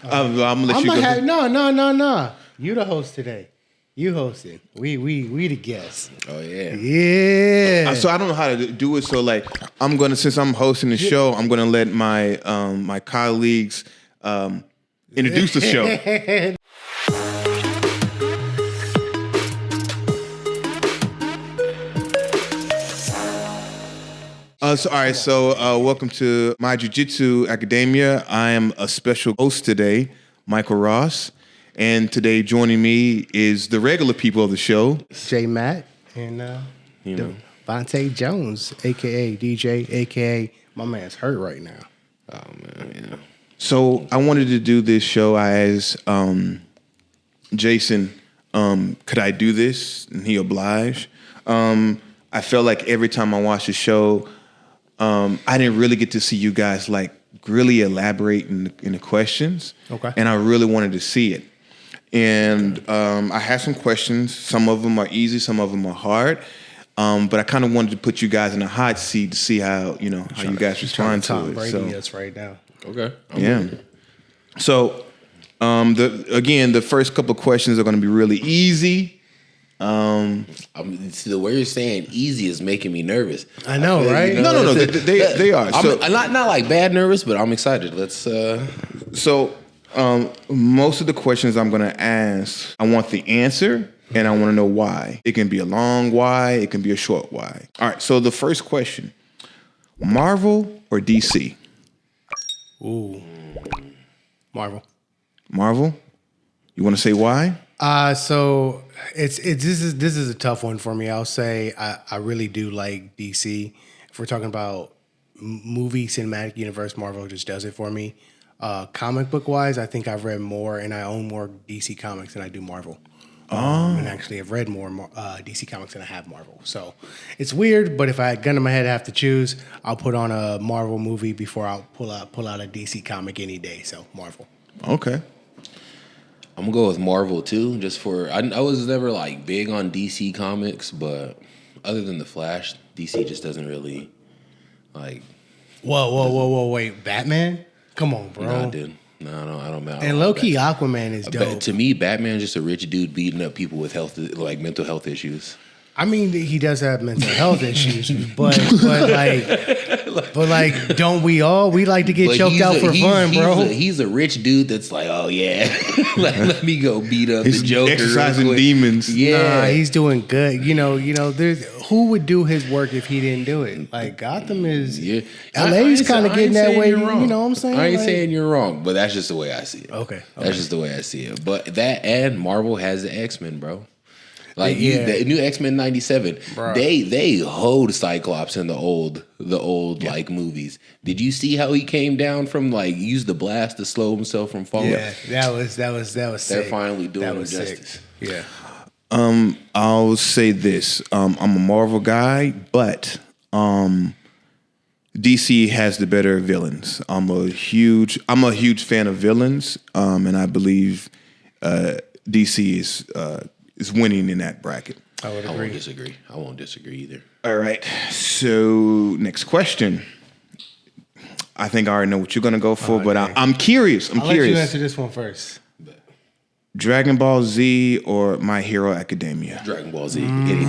I'm gonna let you go. No. You the host today. You hosted. We the guests. Oh yeah. Yeah. So I don't know how to do it. So like, since I'm hosting the show, I'm gonna let my my colleagues introduce the show. So welcome to my Jiu-Jitsu Academia. I am a special host today, Michael Ross, and today joining me is the regular people of the show, J Matt and Devontae Jones, aka DJ, aka my man's hurt right now. Oh man, yeah. So I wanted to do this show. I asked JaySin, could I do this? And he obliged. I felt like every time I watched the show, I didn't really get to see you guys like really elaborate in the questions. Okay. And I really wanted to see it. And I had some questions. Some of them are easy, some of them are hard. But I kind of wanted to put you guys in a hot seat to see how you guys respond to it. So yes, right now. Okay. Yeah. So the first couple of questions are going to be really easy. See, the way you're saying easy is making me nervous. I know, right? No. They are. So, I'm not like bad nervous, but I'm excited. Let's. So most of the questions I'm going to ask, I want the answer and I want to know why. It can be a long why. It can be a short why. All right. So the first question: Marvel or DC? Ooh, Marvel. Marvel. You want to say why? So this is a tough one for me. I'll say I really do like DC. If we're talking about movie cinematic universe, Marvel just does it for me. Comic book wise, I think I've read more and I own more DC comics than I do Marvel. And actually, I've read more DC comics than I have Marvel. So it's weird, but if I had a gun in my head, I have to choose. I'll put on a Marvel movie before I'll pull out a DC comic any day. So Marvel. Okay. I'm gonna go with Marvel too, just for I was never like big on DC comics, but other than the Flash, DC just doesn't really like. Whoa! Wait, Batman? Come on, bro. Nah, dude. No, I don't. And low key, Aquaman is dope. To me, Batman's just a rich dude beating up people with mental health issues. I mean, he does have mental health issues, but don't we all? We like to get choked out for fun, bro. He's a rich dude that's like, oh yeah, let me go beat up the Joker. Exercising demons. Yeah, he's doing good. There's who would do his work if he didn't do it? Like Gotham is, LA's kind of getting that way. You know what I'm saying? I ain't saying you're wrong, but that's just the way I see it. Okay. That's just the way I see it. But that and Marvel has the X-Men, bro. Like the new X-Men '97, they hoed Cyclops in the old like movies. Did you see how he came down from like used the blast to slow himself from falling? Yeah, that was sick. They're finally doing him justice. Yeah. I'll say this: I'm a Marvel guy, but DC has the better villains. I'm a huge fan of villains, and I believe DC is winning in that bracket. I would agree. I won't disagree either. All right. So next question. I think I already know what you're gonna go for, but I'm curious. I'll let you answer this one first. Dragon Ball Z or My Hero Academia? Dragon Ball Z any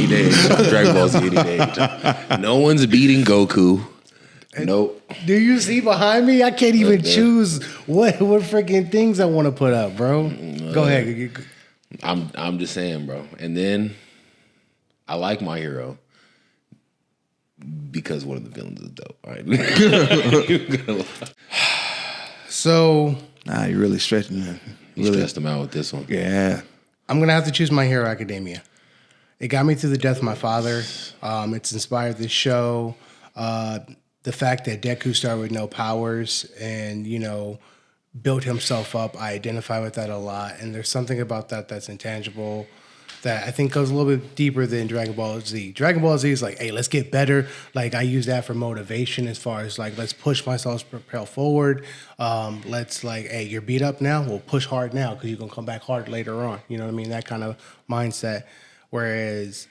day. Dragon Ball Z any day. No one's beating Goku. Nope. Do you see behind me? I can't even choose what freaking things I want to put up, bro. Go ahead. I'm just saying, bro. And then I like My Hero because one of the villains is dope. All right. So you're really stretching it. You stressed him out with this one. Yeah. I'm gonna have to choose My Hero Academia. It got me through the death of my father. It's inspired this show. The fact that Deku started with no powers and built himself up. I identify with that a lot. And there's something about that that's intangible that I think goes a little bit deeper than Dragon Ball Z. Dragon Ball Z is like, hey, let's get better. Like, I use that for motivation as far as like, let's push myself, propel forward. Let's like, hey, you're beat up now? Well, push hard now because you're going to come back hard later on. You know what I mean? That kind of mindset. Whereas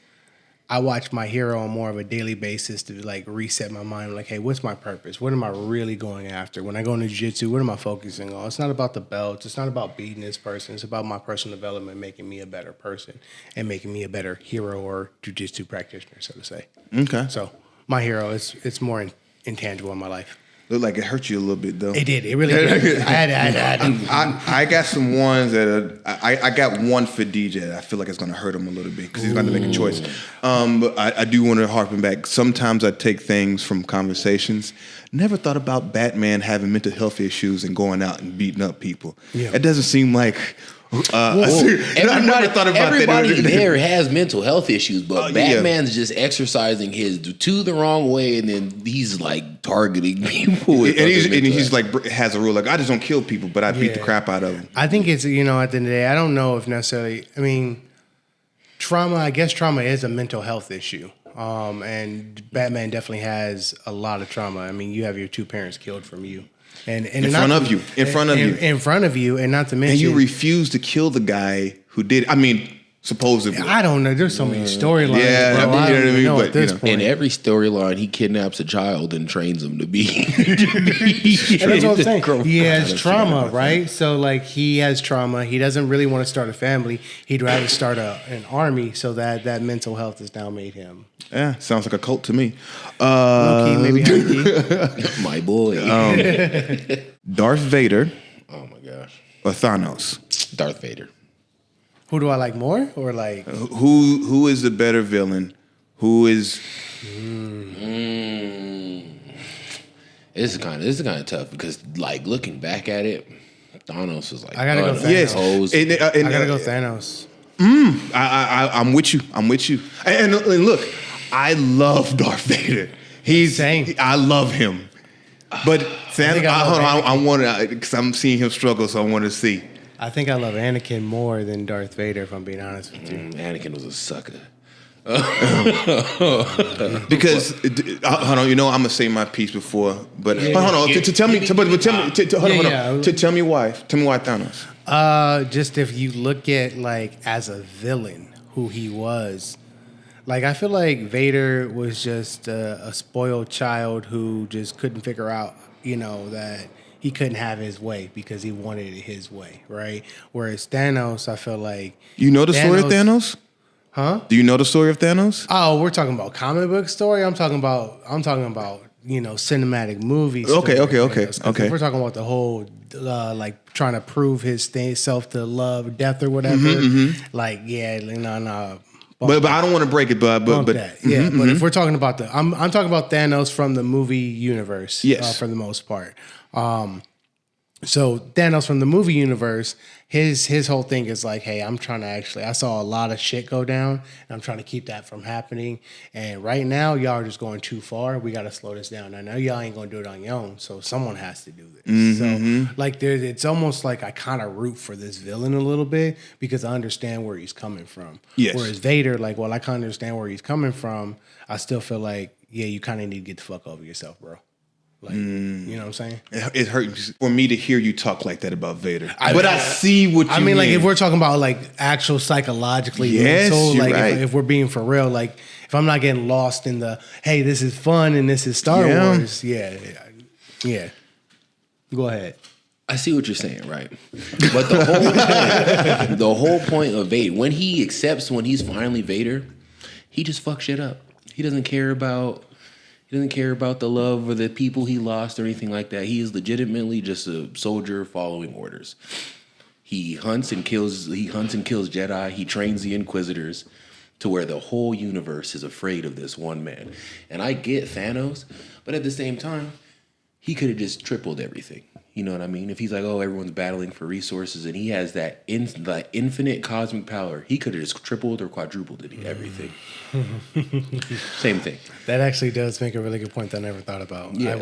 I watch my hero on more of a daily basis to like reset my mind. Like, hey, what's my purpose? What am I really going after? When I go into jiu-jitsu, what am I focusing on? It's not about the belts. It's not about beating this person. It's about my personal development, making me a better person and making me a better hero or jiu-jitsu practitioner, so to say. Okay. So my hero it's more intangible in my life. Looked like it hurt you a little bit though. It did. It really did. I got some ones that I got one for DJ that I feel like it's going to hurt him a little bit because he's going to make a choice. But I do want to harken back. Sometimes I take things from conversations. Never thought about Batman having mental health issues and going out and beating up people. Yeah. It doesn't seem like... I never thought about everybody there has mental health issues, but Batman's just exercising his to the wrong way, and then he's like targeting people. And he's like has a rule like I just don't kill people, but I beat the crap out of them. I think it's at the end of the day, I don't know if necessarily. I mean, trauma. I guess trauma is a mental health issue. And Batman definitely has a lot of trauma. I mean, you have your two parents killed from you. And in front of you, and not to mention, and you refuse to kill the guy who did. I mean, supposedly, I don't know. There's so many storylines. Yeah, bro. you know what I mean. But at this point. In every storyline, he kidnaps a child and trains him to be. And that's what I'm saying. He has trauma, right? So like, he has trauma. He doesn't really want to start a family. He'd rather start an army. So that mental health has now made him. Yeah, sounds like a cult to me. Low-key, maybe high-key. My boy. Darth Vader. Oh my gosh. Or Thanos. Darth Vader. Who do I like more, or like who is the better villain? Who is? This is kind of tough because like looking back at it, Thanos was like I gotta go Thanos. Yes, I gotta go Thanos. I'm with you. And look, I love Darth Vader. I love him. But Thanos, I want to because I'm seeing him struggle, so I want to see. I think I love Anakin more than Darth Vader, if I'm being honest with you. Anakin was a sucker. Because hold on, I'm gonna say my piece before, but hold on. Tell me why. Tell me why Thanos. Just if you look at like as a villain, who he was. Like, I feel like Vader was just a spoiled child who just couldn't figure out, that he couldn't have his way because he wanted it his way, right? Whereas Thanos, I feel like... You know the story of Thanos? Huh? Do you know the story of Thanos? Oh, we're talking about comic book story? I'm talking about cinematic movies. Okay. If we're talking about the whole, like, trying to prove his self to love, death, or whatever, like, yeah, no. But I don't want to break it, but that. Yeah. But if we're talking about I'm talking about Thanos from the movie universe, yes, for the most part. So Thanos from the movie universe, his whole thing is like, hey, I saw a lot of shit go down, and I'm trying to keep that from happening. And right now, y'all are just going too far. We got to slow this down. I know y'all ain't going to do it on your own, so someone has to do this. So, like, it's almost like I kind of root for this villain a little bit because I understand where he's coming from. Yes. Whereas Vader, like, I kind of understand where he's coming from. I still feel like, yeah, you kind of need to get the fuck over yourself, bro. Like, you know what I'm saying? It hurts for me to hear you talk like that about Vader. I see what you mean. Like, if we're talking about, like, actual psychologically, yes, mental, like, right. if we're being for real, like, if I'm not getting lost in the, hey, this is fun and this is Star Wars, yeah. Go ahead. I see what you're saying, right? But the whole point of Vader, when he's finally Vader, he just fucks shit up. He doesn't care about the love or the people he lost or anything like that. He is legitimately just a soldier following orders. He hunts and kills Jedi. He trains the Inquisitors to where the whole universe is afraid of this one man. And I get Thanos, but at the same time, he could have just tripled everything. You know what I mean? If he's like, oh, everyone's battling for resources and he has that infinite cosmic power, he could have just tripled or quadrupled everything. Same thing. That actually does make a really good point that I never thought about. Yeah,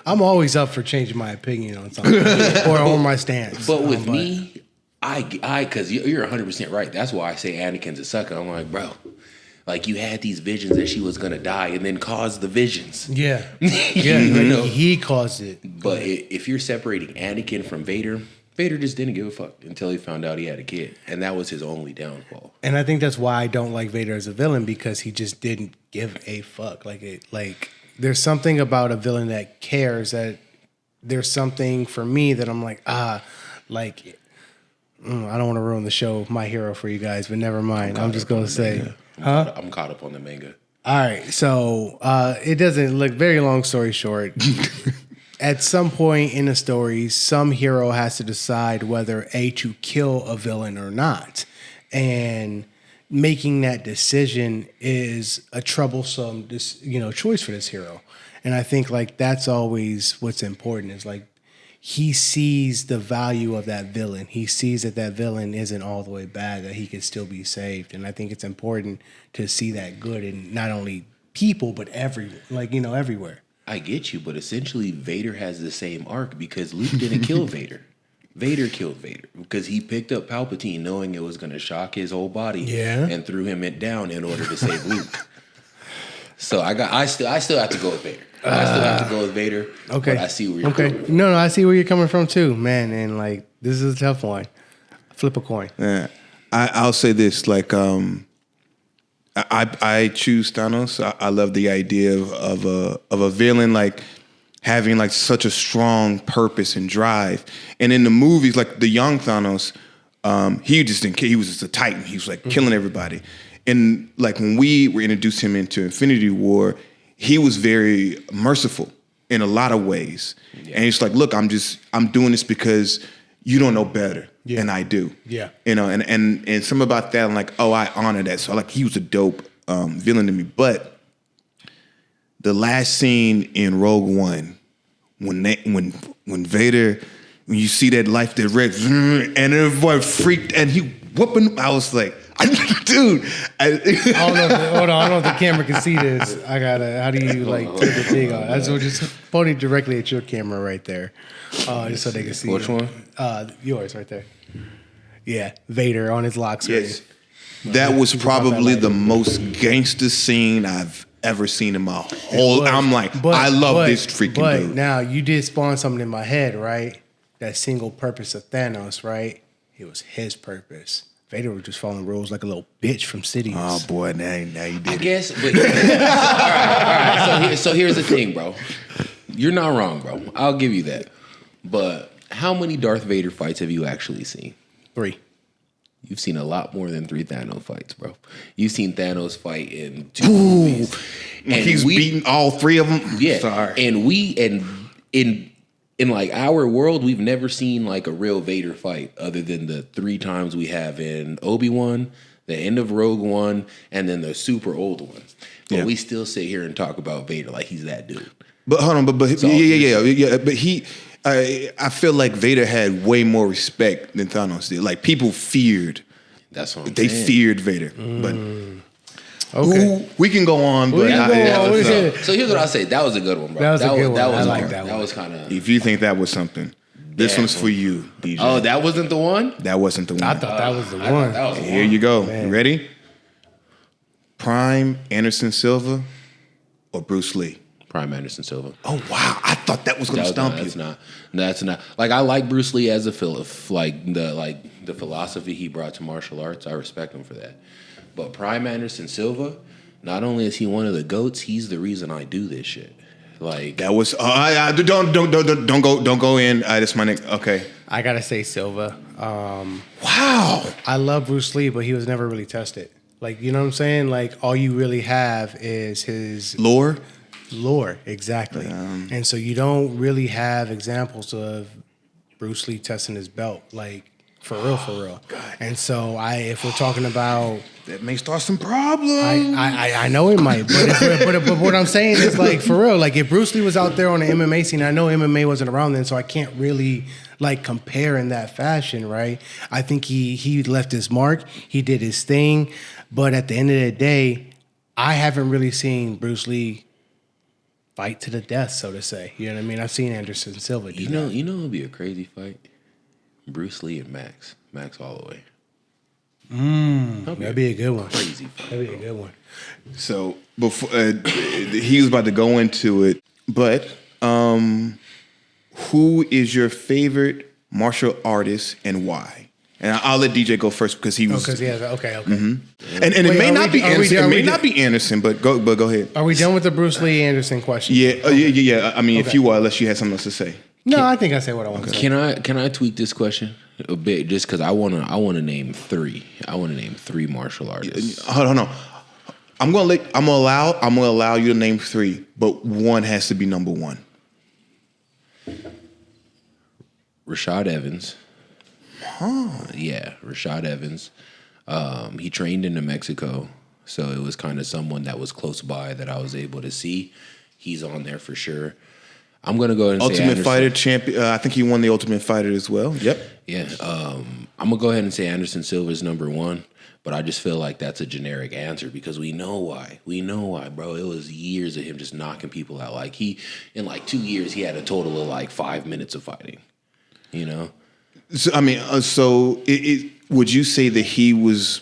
I'm always up for changing my opinion on something or my stance. But with me, because you're 100% right. That's why I say Anakin's a sucker. I'm like, bro, like you had these visions that she was gonna die and then caused the visions. Yeah, yeah. He caused it. But if you're separating Anakin from Vader, Vader just didn't give a fuck until he found out he had a kid, and that was his only downfall. And I think that's why I don't like Vader as a villain, because he just didn't give a fuck. Like there's something about a villain that cares, that there's something for me that I'm like, I don't want to ruin the show My Hero for you guys, but never mind. I'm just going to say, I'm caught up on the manga. All right, so it doesn't look, very long story short. At some point in the story, some hero has to decide whether to kill a villain or not. And making that decision is a troublesome choice for this hero. And I think like that's always what's important, is like he sees the value of that villain. He sees that that villain isn't all the way bad, that he can still be saved. And I think it's important to see that good in not only people, but everywhere. I get you, but essentially Vader has the same arc because Luke didn't kill Vader. Vader killed Vader because he picked up Palpatine knowing it was going to shock his whole body and threw him down in order to save Luke. So I still have to go with Vader. I still have to go with Vader. Okay. But I see where you're coming from. No, I see where you're coming from too, man. And like, this is a tough one. Flip a coin. Yeah. I'll say this, like, I choose Thanos. I love the idea of a villain like having like such a strong purpose and drive. And in the movies, like the young Thanos, he just didn't care. He was just a titan. He was like killing everybody. And like when we were introduced him into Infinity War, he was very merciful in a lot of ways. Yeah. And he's like, look, I'm doing this because you don't know better than I do. Yeah. And something about that, I'm like, oh, I honor that. So like he was a dope villain to me. But the last scene in Rogue One, when Vader, when you see that life that red, and everyone freaked and he whooping, I was like, dude. I don't know if the camera can see this. How do you like turn the thing on? I just pointing directly at your camera right there. Just so they can see. Which one? Yours right there. Yeah, Vader on his lock screen. Yes. That was probably the most gangster scene I've ever seen in my whole. I'm like, I love this freaking dude. But now you did spawn something in my head, right? That single purpose of Thanos, right? It was his purpose. Vader was just following rules like a little bitch from Cities. Oh boy, now you did. I guess, but all right. So here's the thing, bro. You're not wrong, bro. I'll give you that. But how many Darth Vader fights have you actually seen? 3. You've seen a lot more than 3 Thanos fights, bro. You've seen Thanos fight in 2 movies. And he's beaten all 3 of them. Yeah. Sorry. And in like our world, we've never seen like a real Vader fight other than the 3 times we have in Obi-Wan, the end of Rogue One, and then the super old one. But we still sit here and talk about Vader like he's that dude. But hold on, but yeah. But I feel like Vader had way more respect than Thanos did. Like people feared. That's what they saying. feared Vader. But okay, we can go on. But so here's what I'll say. That was a good one, bro. That was a good one. I like that one. That was kind of. If you think that was something, this one's for you, DJ. Oh, that wasn't the one? That wasn't the one. I thought that was the one. Here you go. Man. You ready? Prime Anderson Silva or Bruce Lee? Prime Anderson Silva. Oh wow! I thought that was going to stump you. That's not. Like I like Bruce Lee as a the philosophy he brought to martial arts. I respect him for that. But Prime Anderson Silva, not only is he one of the GOATs, he's the reason I do this shit. Like that was. Don't go in. This my next. Okay. I gotta say Silva. Wow. I love Bruce Lee, but he was never really tested. Like you know what I'm saying? Like all you really have is his lore, exactly. And so you don't really have examples of Bruce Lee testing his belt, like for real. God. And so if we're talking about that may start some problems. I know it might, but what I'm saying is like for real. Like if Bruce Lee was out there on the MMA scene, I know MMA wasn't around then, so I can't really like compare in that fashion, right? I think he left his mark, he did his thing, but at the end of the day, I haven't really seen Bruce Lee fight to the death, so to say. You know what I mean? I've seen Anderson Silva do that. You know it'd be a crazy fight? Bruce Lee and Max Holloway. That'd be a good one. Crazy fight. That'd be a good one. So before he was about to go into it, but who is your favorite martial artist and why? And I'll let DJ go first because he was. Because he has okay. Mm-hmm. And it may not be Anderson. It may not be Anderson, but go ahead. Are we done with the Bruce Lee Anderson question? Yeah, yeah. I mean, if you are, unless you had something else to say. No, I think I say what I want to say. Can I tweak this question a bit just because I wanna name three. I want to name three martial artists. Hold on. I'm gonna allow you to name three, but one has to be number one. Rashad Evans. Yeah, Rashad Evans. He trained in New Mexico, so it was kind of someone that was close by that I was able to see. He's on there for sure. I'm gonna go ahead and say Ultimate Fighter champion. I think he won the Ultimate Fighter as well. Yep. Yeah. I'm gonna go ahead and say Anderson Silva's number one, but I just feel like that's a generic answer because we know why. We know why, bro. It was years of him just knocking people out. Like in like 2 years, he had a total of like 5 minutes of fighting. You know. So I mean, would you say that he was?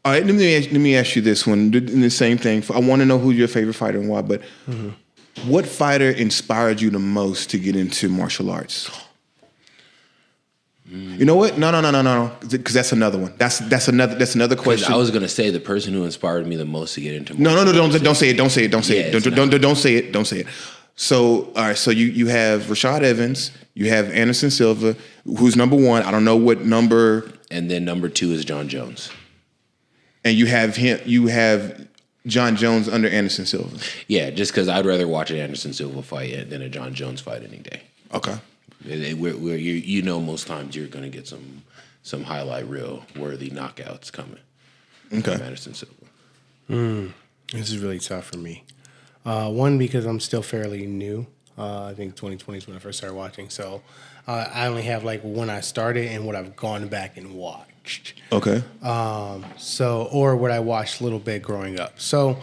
All right, let me ask you this one. The same thing. I want to know who your favorite fighter and why. But what fighter inspired you the most to get into martial arts? You know what? No. Because that's another one. That's another question. I was gonna say the person who inspired me the most to get into. No. Don't say it. Don't say it. So all right. So you have Rashad Evans. You have Anderson Silva, who's number one. I don't know what number. And then number two is John Jones. And you have him. You have John Jones under Anderson Silva. Yeah, just because I'd rather watch an Anderson Silva fight than a John Jones fight any day. Okay. Where you know most times you're going to get some highlight reel worthy knockouts coming. Okay. From Anderson Silva. This is really tough for me. One, because I'm still fairly new. I think 2020 is when I first started watching. So I only have like when I started and what I've gone back and watched. Okay. Or what I watched a little bit growing up. So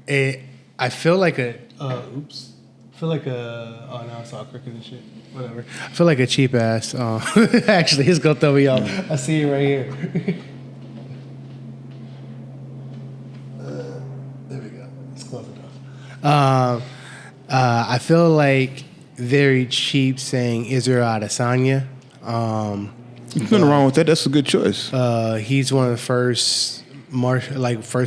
I feel like oh, now it's all crooked and shit. Whatever. I feel like a cheap ass. Actually, he's gonna throw me off. I see it right here. There we go. It's close enough. I feel like very cheap saying Israel Adesanya. Nothing wrong with that. That's a good choice. He's one of the first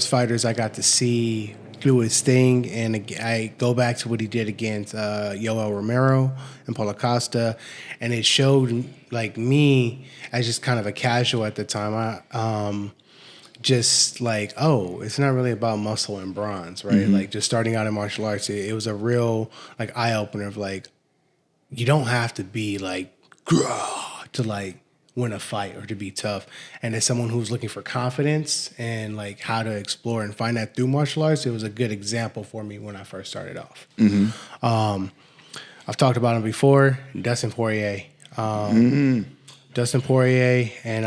fighters I got to see do his thing, and I go back to what he did against Yoel Romero and Paulo Costa, and it showed like me as just kind of a casual at the time. Just like, oh, it's not really about muscle and bronze, right? Mm-hmm. Like just starting out in martial arts, it was a real like eye opener of like, you don't have to be like to like win a fight or to be tough. And as someone who's looking for confidence and like how to explore and find that through martial arts, it was a good example for me when I first started off. Mm-hmm. I've talked about him before, Dustin Poirier. Dustin Poirier, and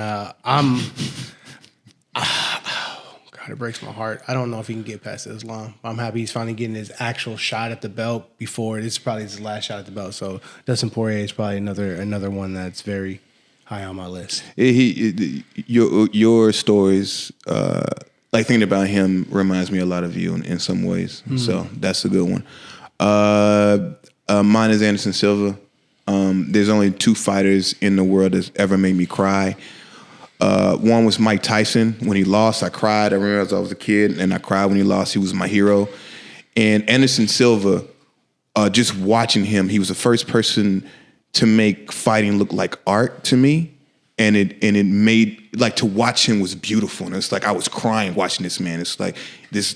God, it breaks my heart. I don't know if he can get past Islam. I'm happy he's finally getting his actual shot at the belt before. This is probably his last shot at the belt. So Dustin Poirier is probably another one that's very high on my list. Your stories, like thinking about him, reminds me a lot of you in some ways. Mm-hmm. So that's a good one. Mine is Anderson Silva. There's only two fighters in the world that's ever made me cry. One was Mike Tyson. When he lost, I cried. I remember as I was a kid, and I cried when he lost. He was my hero. And Anderson Silva, just watching him, he was the first person to make fighting look like art to me. And it made, like, to watch him was beautiful. And it's like I was crying watching this man. It's like this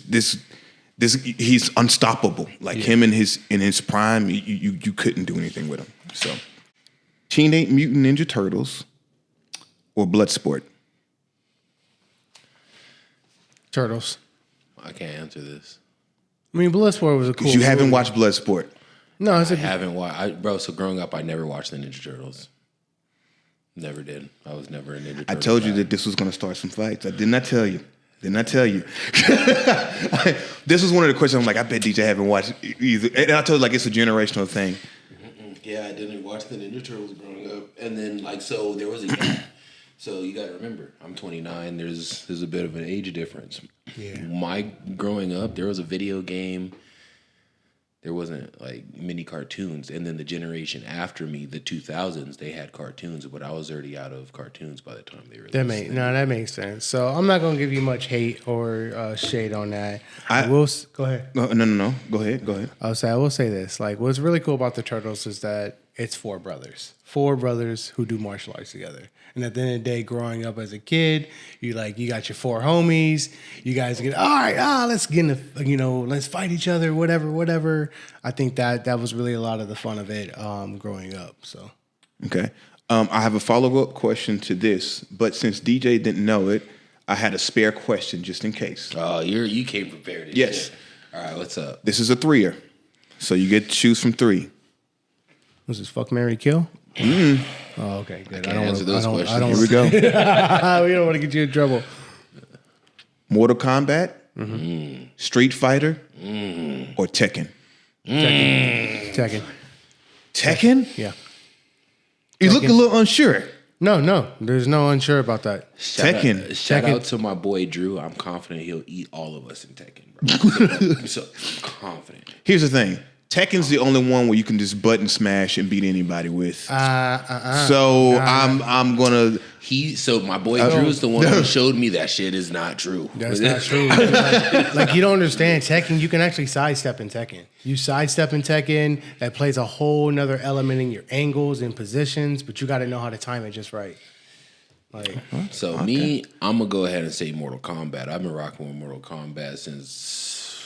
he's unstoppable. Like him in his prime, you couldn't do anything with him. So Teenage Mutant Ninja Turtles or Bloodsport? Turtles. I can't answer this. I mean, Bloodsport was a cool. You haven't watched Bloodsport? No, I haven't watched. Bro, so growing up, I never watched the Ninja Turtles. Never did. I was never a Ninja Turtle. I told you that this was going to start some fights. I did not tell you. This was one of the questions I'm like, I bet DJ haven't watched either. And I told you, like, it's a generational thing. Yeah, I didn't watch the Ninja Turtles growing up. And then, like, so there was a gap. So you got to remember, I'm 29. There's a bit of an age difference. Yeah. My growing up, there was a video game there wasn't like many cartoons. And then the generation after me, the 2000s, they had cartoons, but I was already out of cartoons by the time they released. That makes sense. So I'm not gonna give you much hate or shade on that. I will go ahead. No. Go ahead. I will say this. Like, what's really cool about the Turtles is that it's four brothers who do martial arts together. And at the end of the day, growing up as a kid, you got your four homies. You guys get, all right, let's get let's fight each other, whatever. I think that was really a lot of the fun of it growing up. So, okay. I have a follow-up question to this, but since DJ didn't know it, I had a spare question just in case. Oh, you came prepared. Yes. Shit. All right, what's up? This is a 3-er, so you get to choose from 3. Was this fuck, marry, kill? Oh, okay, good. I don't answer those questions. Here we go. We don't want to get you in trouble. Mortal Kombat, Street Fighter, or Tekken? Tekken. Tekken? Yeah. You look a little unsure. No. There's no unsure about that. Tekken. Shout out to my boy Drew. I'm confident he'll eat all of us in Tekken, bro. I'm so confident. Here's the thing. Tekken's the only one where you can just button smash and beat anybody with. So I'm gonna. So my boy Drew is the one who showed me that shit is not true. That's not true. Like you don't understand Tekken. You can actually sidestep in Tekken. You sidestep in Tekken. That plays a whole nother element in your angles and positions, but you got to know how to time it just right. Like I'm gonna go ahead and say Mortal Kombat. I've been rocking with Mortal Kombat since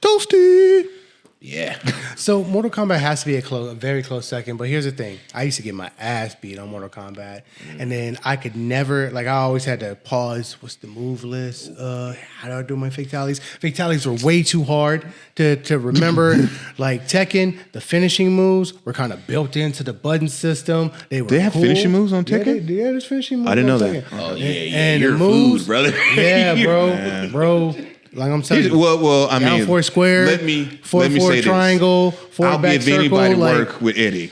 Toasty. Yeah. So Mortal Kombat has to be a very close second. But here's the thing: I used to get my ass beat on Mortal Kombat, and then I could never I always had to pause. What's the move list? How do I do my fatalities? Fatalities were way too hard to remember. Like Tekken, the finishing moves were kind of built into the button system. They have finishing moves on Tekken. Yeah, there's finishing moves. I didn't know Tekken. that. Oh yeah. And You're the moves, food, brother. Yeah, bro. Like I'm telling you, well, I mean, 4 square, let me 4 say triangle, this. 4 I'll back give circle, anybody work with Eddie.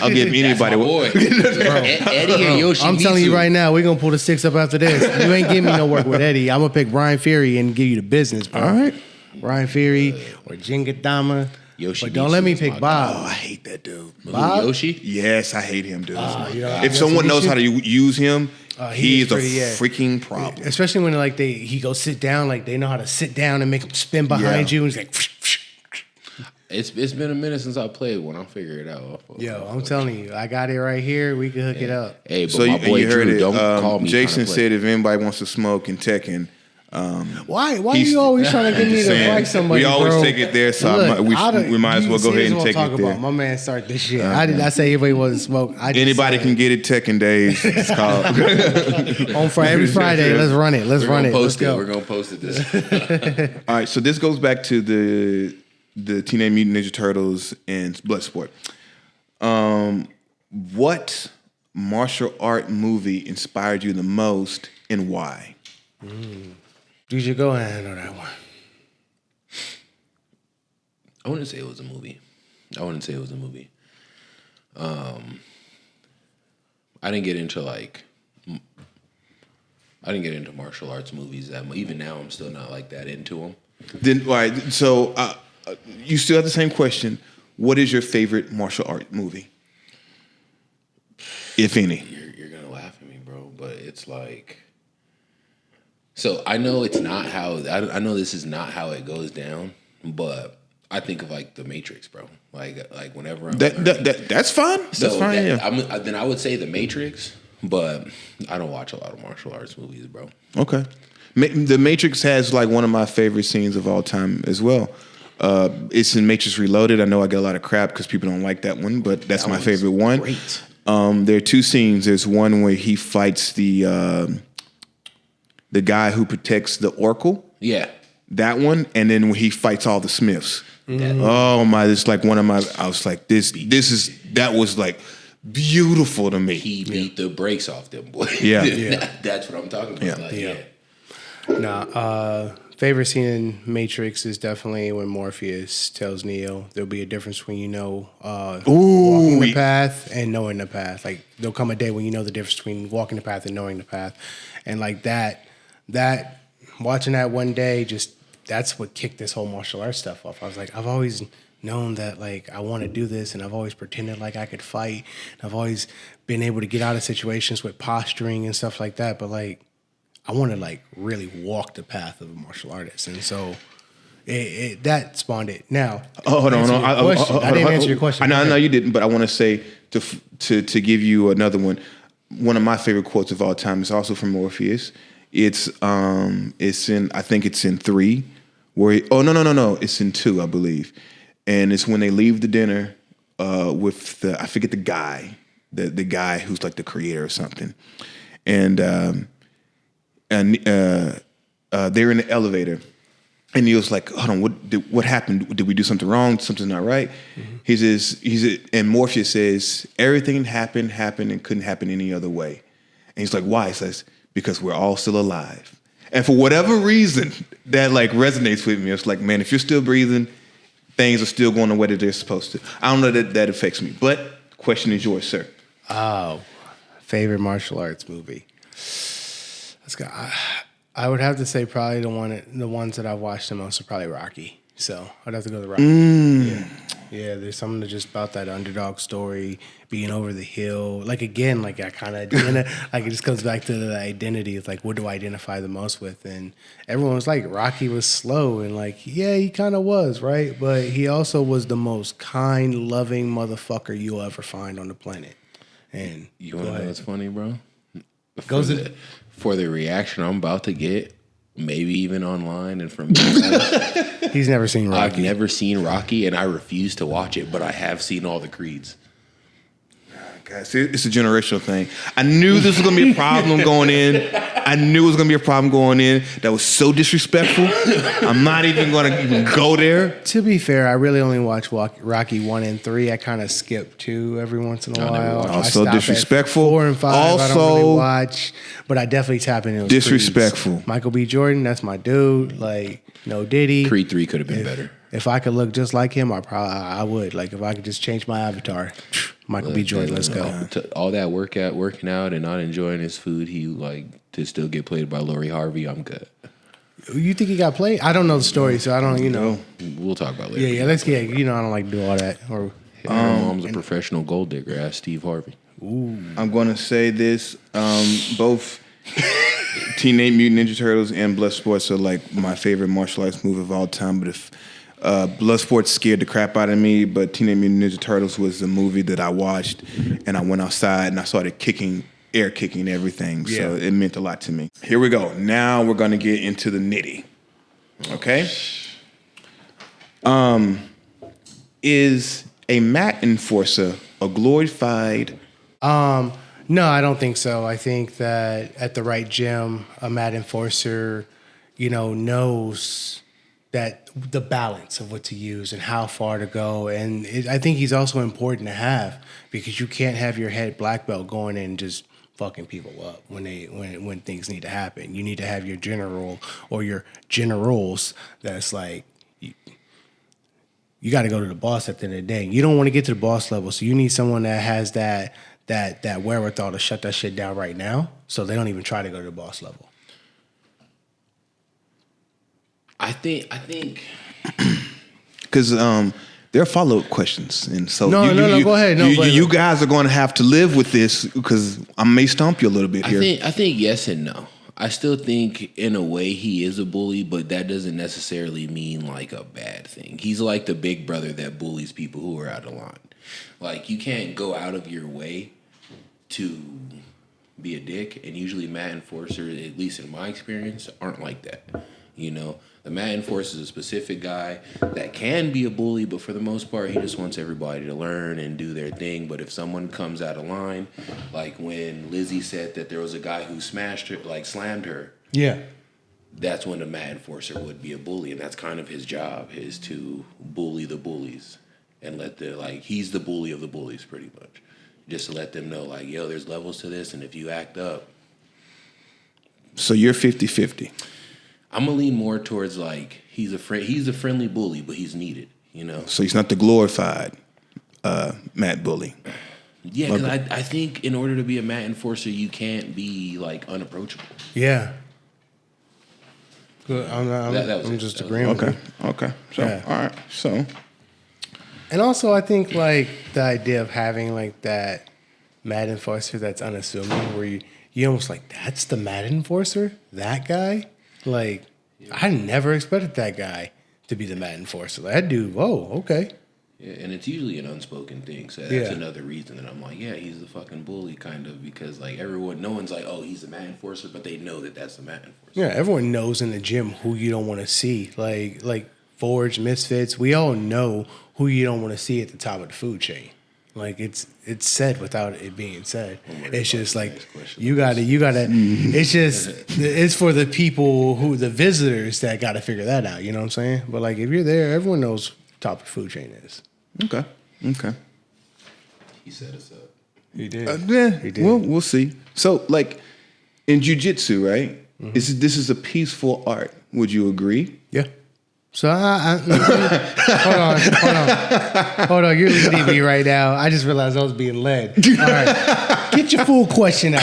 I'll give anybody work. Eddie and Yoshi. I'm telling you right now, we're gonna pull the 6 up after this. You ain't giving me no work with Eddie. I'm gonna pick Brian Fury and give you the business, bro. All right, Brian Fury or Jingadama. Yoshi, but don't let me pick Bob. Oh, I hate that dude. Bob? Yoshi? Yes, I hate him, dude. If someone knows how to use him, he's a pretty, freaking problem. Especially when he goes sit down, they know how to sit down and make him spin behind you, and he's like. It's been a minute since I played one. I'll figure it out. Yo, I'm telling you, I got it right here. We can hook it up. Hey, but my boy Drew, don't call me. Jason said if anybody wants to smoke in Tekken. Why are you always trying to get me to fight somebody? We always bro? take it there, so we might as well go ahead and take it there. My man started this shit. I did not say everybody wasn't smoke. Anybody can get it. Tekken days. It's called on for every Friday. Let's run it. Let's run it. Let's go. We're gonna post it this. All right. So this goes back to the Teenage Mutant Ninja Turtles and Bloodsport. What martial art movie inspired you the most, and why? DJ, go ahead on that one. I wouldn't say it was a movie. I didn't get into martial arts movies that much. Even now, I'm still not like that into them. Then, all right. So you still have the same question. What is your favorite martial art movie, if any? You're gonna laugh at me, bro, but it's like. So I know it's not how I know this is not how it goes down, but I think of The Matrix, bro. Like whenever I'm that's fine. That's fine. Then I would say The Matrix, but I don't watch a lot of martial arts movies, bro. Okay, The Matrix has one of my favorite scenes of all time as well. It's in Matrix Reloaded. I know I get a lot of crap because people don't like that one, but that's my favorite one. Great. There are 2 scenes. There's one where he fights the guy who protects the Oracle. Yeah. That one. And then when he fights all the Smiths. Oh my, it's one of my, I was like, that was beautiful to me. He beat the brakes off them, boy. Yeah. That's what I'm talking about. Favorite scene in Matrix is definitely when Morpheus tells Neo there'll be a difference when walking the path and knowing the path. There'll come a day when you know the difference between walking the path and knowing the path. And watching that one day, that's what kicked this whole martial arts stuff off. I was like, I've always known that like I want to do this, and I've always pretended like I could fight. I've always been able to get out of situations with posturing and stuff like that. But like, I want to like really walk the path of a martial artist, and so that spawned it. Now, hold on. I didn't answer your question. I know you didn't, but I want to say to give you another one. One of my favorite quotes of all time is also from Morpheus. It's in, I think it's in 3, where no, it's in 2, I believe, and it's when they leave the dinner with I forget the guy, the guy who's like the creator or something, and they're in the elevator, and he was like, "Hold on, what happened? Did we do something wrong? Something's not right?" Mm-hmm. He says, and Morpheus says, "Everything happened, and couldn't happen any other way." And he's like, "Why?" He says, "Because we're all still alive." And for whatever reason, that like resonates with me. It's like, man, if you're still breathing, things are still going the way that they're supposed to. I don't know that affects me, but the question is yours, sir. Oh, favorite martial arts movie. Let's go. I would have to say probably the ones that I've watched the most are probably Rocky. So I'd have to go to Rocky. Yeah. There's something just about that underdog story, being over the hill. Like again, like I kind of like it just comes back to the identity. It's like, what do I identify the most with? And everyone was like, Rocky was slow, and like, yeah, he kind of was, right? But he also was the most kind, loving motherfucker you'll ever find on the planet. And you want to know what's funny, bro? For the reaction I'm about to get, maybe even online and from he's never seen Rocky. I've never seen Rocky, and I refuse to watch it, but I have seen all the Creeds. Guys, it's a generational thing. I knew this was going to be a problem going in. That was so disrespectful. I'm not even going to even go there. To be fair, I really only watch Rocky 1 and 3. I kind of skip 2 every once in a while. Also disrespectful. 4 and 5 also, I don't really watch, but I definitely tap into those disrespectful. Creeds. Michael B. Jordan, that's my dude. Like, no Diddy. Creed 3 could have been better. If I could look just like him, I would. Like, if I could just change my avatar, Michael B. Jordan, let's go. All that working out, and not enjoying his food, he like to still get played by Lori Harvey. I'm good. You think he got played? I don't know the story, so I don't. We'll talk about it later. Yeah. Let's get. I don't like to do all that. Or her mom's a professional gold digger. Ask Steve Harvey. Ooh. I'm going to say this. Both Teenage Mutant Ninja Turtles and Bloodsport are like my favorite martial arts movie of all time. But if Bloodsport scared the crap out of me, but Teenage Mutant Ninja Turtles was the movie that I watched, and I went outside and I started air kicking everything. Yeah. So it meant a lot to me. Here we go. Now we're going to get into the nitty. Okay? Is a mat enforcer a glorified? No, I don't think so. I think that at the right gym, a mat enforcer, knows that the balance of what to use and how far to go. And I think he's also important to have, because you can't have your head black belt going in and just fucking people up when things need to happen. You need to have your general or your generals that's like, you got to go to the boss at the end of the day. You don't want to get to the boss level, so you need someone that has that wherewithal to shut that shit down right now, so they don't even try to go to the boss level. I think because there are follow-up questions, and so no, go ahead. You guys are going to have to live with this, because I may stomp you a little bit here. I think yes and no. I still think in a way he is a bully, but that doesn't necessarily mean like a bad thing. He's like the big brother that bullies people who are out of line. Like, you can't go out of your way to be a dick, and usually mat enforcers, at least in my experience, aren't like that. The mat enforcer is a specific guy that can be a bully, but for the most part, he just wants everybody to learn and do their thing. But if someone comes out of line, like when Lizzie said that there was a guy who smashed her, like slammed her, yeah, that's when the mat enforcer would be a bully, and that's kind of his job, is to bully the bullies and he's the bully of the bullies, pretty much, just to let them know, like, yo, there's levels to this, and if you act up. So you're 50-50. I'm gonna lean more towards like he's a friendly bully, but he's needed, So he's not the glorified mat bully. Yeah, because I think in order to be a mat enforcer, you can't be like unapproachable. Yeah. Good. I'm just agreeing with you. Okay. So, yeah. All right. So, And also, I think like the idea of having like that Mad Enforcer that's unassuming, where you almost like, that's the Mad Enforcer, that guy. Like, I never expected that guy to be the Mad Enforcer. That dude, whoa, okay. Yeah, and it's usually an unspoken thing, so that's another reason that I'm like, yeah, he's the fucking bully, kind of, because like no one's like, oh, he's the Mad Enforcer, but they know that that's the Mad Enforcer. Yeah, everyone knows in the gym who you don't want to see, like Forge, Misfits. We all know who you don't want to see at the top of the food chain. Like it's said without it being said. It's just like you gotta. It's for the people the visitors that got to figure that out. You know what I'm saying? But like if you're there, everyone knows top of the food chain is. Okay. He set us up. He did. He did. Well, we'll see. So, like in jiu-jitsu, right? Mm-hmm. This is a peaceful art. Would you agree? Yeah. So hold on. You're leading me right now. I just realized I was being led. All right, get your full question out.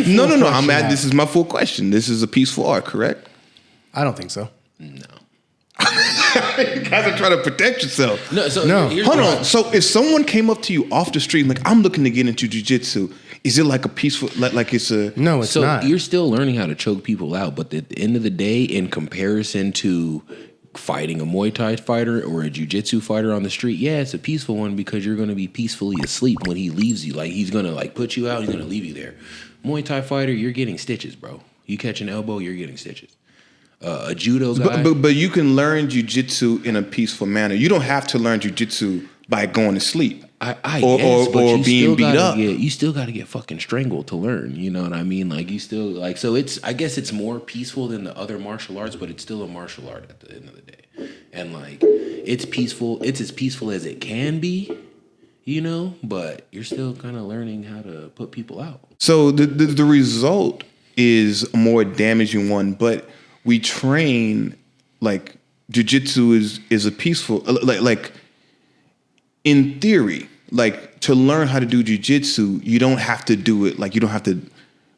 No. I'm at. This is my full question. This is a peaceful art, correct? I don't think so. No. You guys are trying to protect yourself. No. Hold on. So if someone came up to you off the street, like I'm looking to get into jiu-jitsu, is it like a peaceful, like it's a? No, it's not. So you're still learning how to choke people out, but at the end of the day, in comparison to fighting a Muay Thai fighter or a jiu-jitsu fighter on the street, yeah, it's a peaceful one because you're going to be peacefully asleep when he leaves you. Like he's going to like put you out, he's going to leave you there. Muay Thai fighter, you're getting stitches, bro. You catch an elbow, you're getting stitches. A judo guy, but you can learn jiu-jitsu in a peaceful manner. You don't have to learn jiu-jitsu by going to sleep or being beat up. You still got to get fucking strangled to learn. You know what I mean? Like you still like. So I guess it's more peaceful than the other martial arts, but it's still a martial art at the end of the day. And like it's peaceful. It's as peaceful as it can be. You know, but you're still kind of learning how to put people out. So the result is a more damaging one, but we train like jiu-jitsu is a peaceful like in theory, like to learn how to do jiu-jitsu, you don't have to do it like you don't have to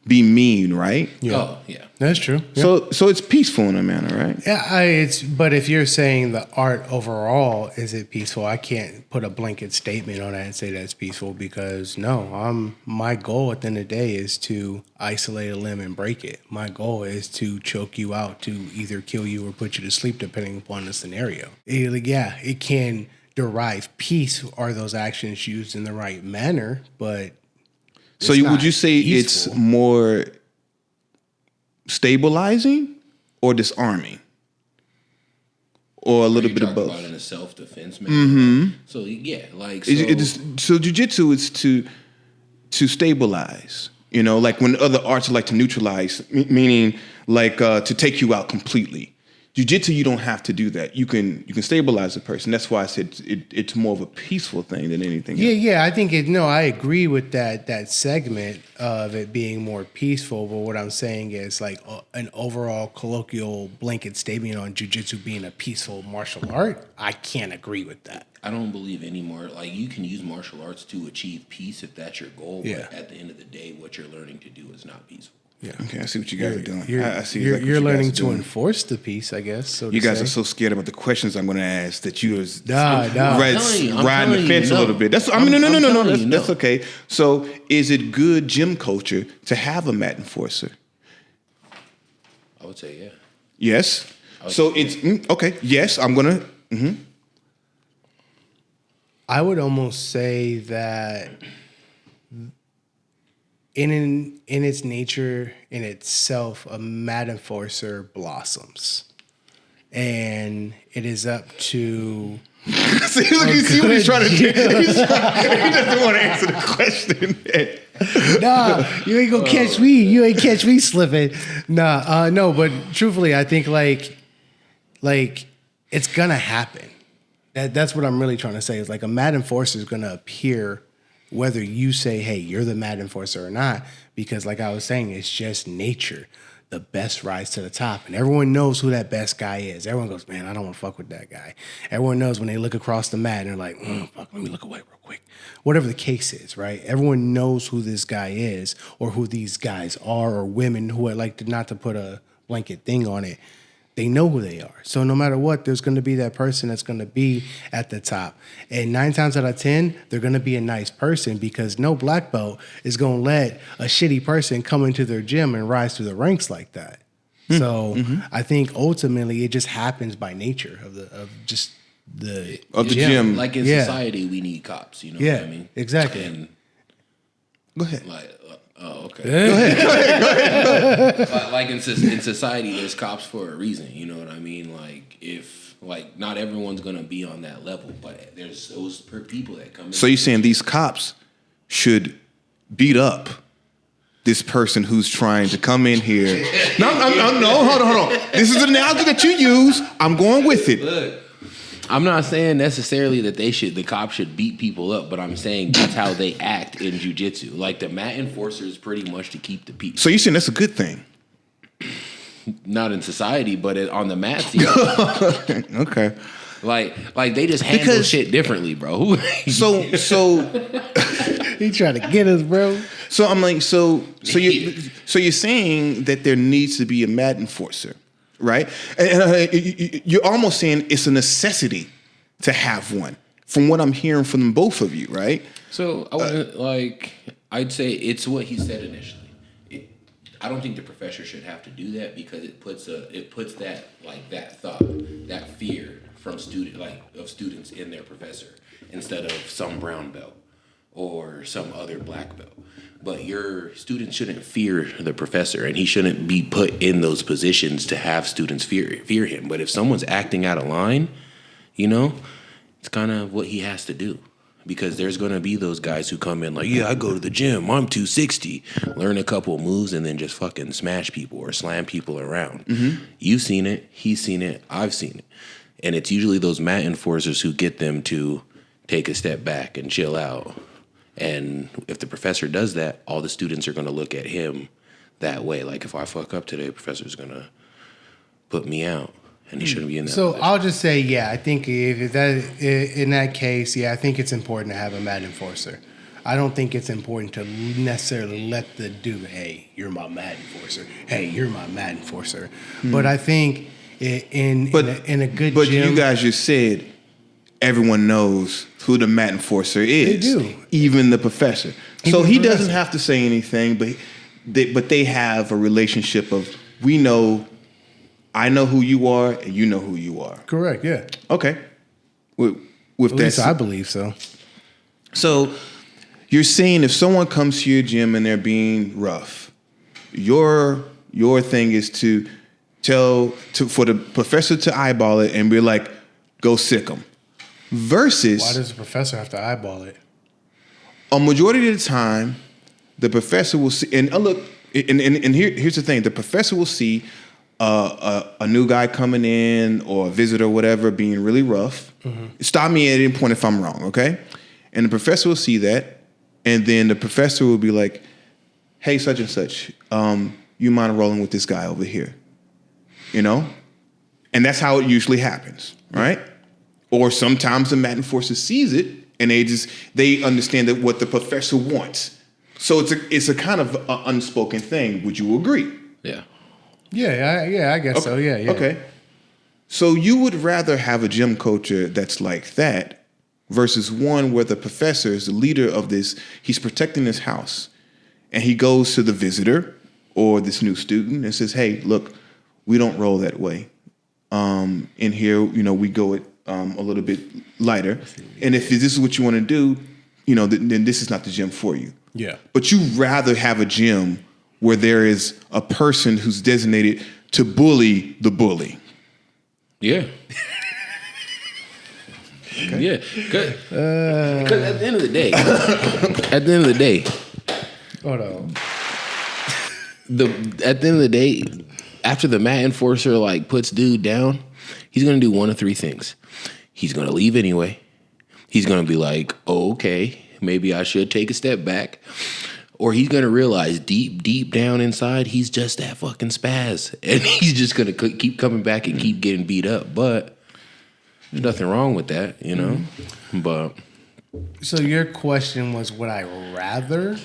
be mean, right? Yeah. Oh, yeah. That's true. Yeah. So it's peaceful in a manner, right? Yeah, but if you're saying the art overall, is it peaceful? I can't put a blanket statement on that and say that's peaceful because my goal at the end of the day is to isolate a limb and break it. My goal is to choke you out, to either kill you or put you to sleep, depending upon the scenario. It can derive peace are those actions used in the right manner, but so would you say peaceful. It's more stabilizing or disarming, or a little bit of both? About in a self-defense manner. Mm-hmm. So yeah, like so jiu-jitsu is to stabilize. You know, like when other arts are like to neutralize, meaning like to take you out completely. Jiu-jitsu, you don't have to do that. You can stabilize a person. That's why I said it's more of a peaceful thing than anything else. Yeah, I think I agree with that segment of it being more peaceful. But what I'm saying is like an overall colloquial blanket statement on jiu-jitsu being a peaceful martial art. I can't agree with that. I don't believe anymore. Like you can use martial arts to achieve peace if that's your goal. Yeah. But at the end of the day, what you're learning to do is not peaceful. Yeah. Okay, I see what you guys are doing. I see you're learning to enforce the peace, I guess. So you guys are so scared about the questions I'm going to ask that you are riding the fence a little bit. That's no. That's okay. So, is it good gym culture to have a mat enforcer? I would say yeah. Yes. So it's okay. Yes, I'm gonna. Mm-hmm. I would almost say that. In its nature, in itself, a mat enforcer blossoms, and it is up to. see what he's trying to do. He doesn't want to answer the question. Nah, you ain't gonna catch me. You ain't catch me slipping. No. But truthfully, I think like it's gonna happen. That's what I'm really trying to say. Is like a mat enforcer is gonna appear. Whether you say, hey, you're the Mad Enforcer or not, because like I was saying, it's just nature. The best rise to the top. And everyone knows who that best guy is. Everyone goes, man, I don't want to fuck with that guy. Everyone knows when they look across the mat and they're like, fuck, let me look away real quick. Whatever the case is, right? Everyone knows who this guy is or who these guys are or women who are like, not to put a blanket thing on it. They know who they are. So no matter what, there's going to be that person that's going to be at the top. And 9 times out of 10, they're going to be a nice person because no black belt is going to let a shitty person come into their gym and rise through the ranks like that. So I think ultimately it just happens by nature of the gym. Like in society, we need cops. You know what I mean? Exactly. And Go ahead. like, okay. Go ahead. Like in society, there's cops for a reason. You know what I mean? Like if not everyone's gonna be on that level, but there's those people that come in. So you're saying these cops should beat up this person who's trying to come in here? No, hold on. This is an analogy that you use. I'm going with it. Look, I'm not saying necessarily that the cops should beat people up, but I'm saying that's how they act in jiu-jitsu. Like the mat enforcer is pretty much to keep the peace. So you're saying that's a good thing? not in society, but on the mats. Okay. Like they just handle shit differently, bro. So he trying to get us, bro. So I'm like, so you're saying that there needs to be a mat enforcer, right? And you're almost saying it's a necessity to have one, from what I'm hearing from both of you, right? So I'd say it's what he said initially. I don't think the professor should have to do that because it puts that thought, that fear from students in their professor instead of some brown belt or some other black belt. But your students shouldn't fear the professor, and he shouldn't be put in those positions to have students fear him. But if someone's acting out of line, it's kind of what he has to do. Because there's going to be those guys who come in like, yeah, I go to the gym, I'm 260, learn a couple moves, and then just fucking smash people or slam people around. Mm-hmm. You've seen it, he's seen it, I've seen it. And it's usually those mat enforcers who get them to take a step back and chill out. And if the professor does that, all the students are going to look at him that way. Like, if I fuck up today, the professor's going to put me out. And he shouldn't be in that. So position. I'll just say, yeah, I think if that in that case, yeah, I think it's important to have a mat enforcer. I don't think it's important to necessarily let the dude, hey, you're my mat enforcer. Hey, you're my mat enforcer. But I think in a good but gym, you guys just said everyone knows who the mat enforcer is. They do. Even the professor. So he doesn't have to say anything, but they have a relationship of, we know, I know who you are, and you know who you are. Correct, yeah. Okay. With At least I believe so. So you're saying if someone comes to your gym and they're being rough, your thing is to for the professor to eyeball it and be like, go sick them. Versus, why does the professor have to eyeball it? A majority of the time, the professor will see, and look, and here's the thing: the professor will see a new guy coming in or a visitor or whatever being really rough. Mm-hmm. Stop me at any point if I'm wrong, okay? And the professor will see that, and then the professor will be like, hey, such and such, you mind rolling with this guy over here? And that's how it usually happens, right? Or sometimes the mat enforcer sees it, and they understand that what the professor wants. So it's a kind of unspoken thing. Would you agree? Yeah. Yeah, I guess so. Yeah. Okay. So you would rather have a gym coach that's like that versus one where the professor is the leader of this. He's protecting his house, and he goes to the visitor or this new student and says, "Hey, look, we don't roll that way. In here, we go it a little bit lighter. And if this is what you want to do, then this is not the gym for you." Yeah. But you rather have a gym where there is a person who's designated to bully the bully. Yeah. Okay. Yeah. Because at the end of the day, hold on. At the end of the day, after the mat enforcer puts dude down, he's gonna do one of three things. He's gonna leave anyway. He's gonna be like, oh, okay, maybe I should take a step back. Or he's going to realize deep down inside, he's just that fucking spaz. And he's just going to keep coming back and keep getting beat up. But there's nothing wrong with that, Mm-hmm. But so your question was, would I rather?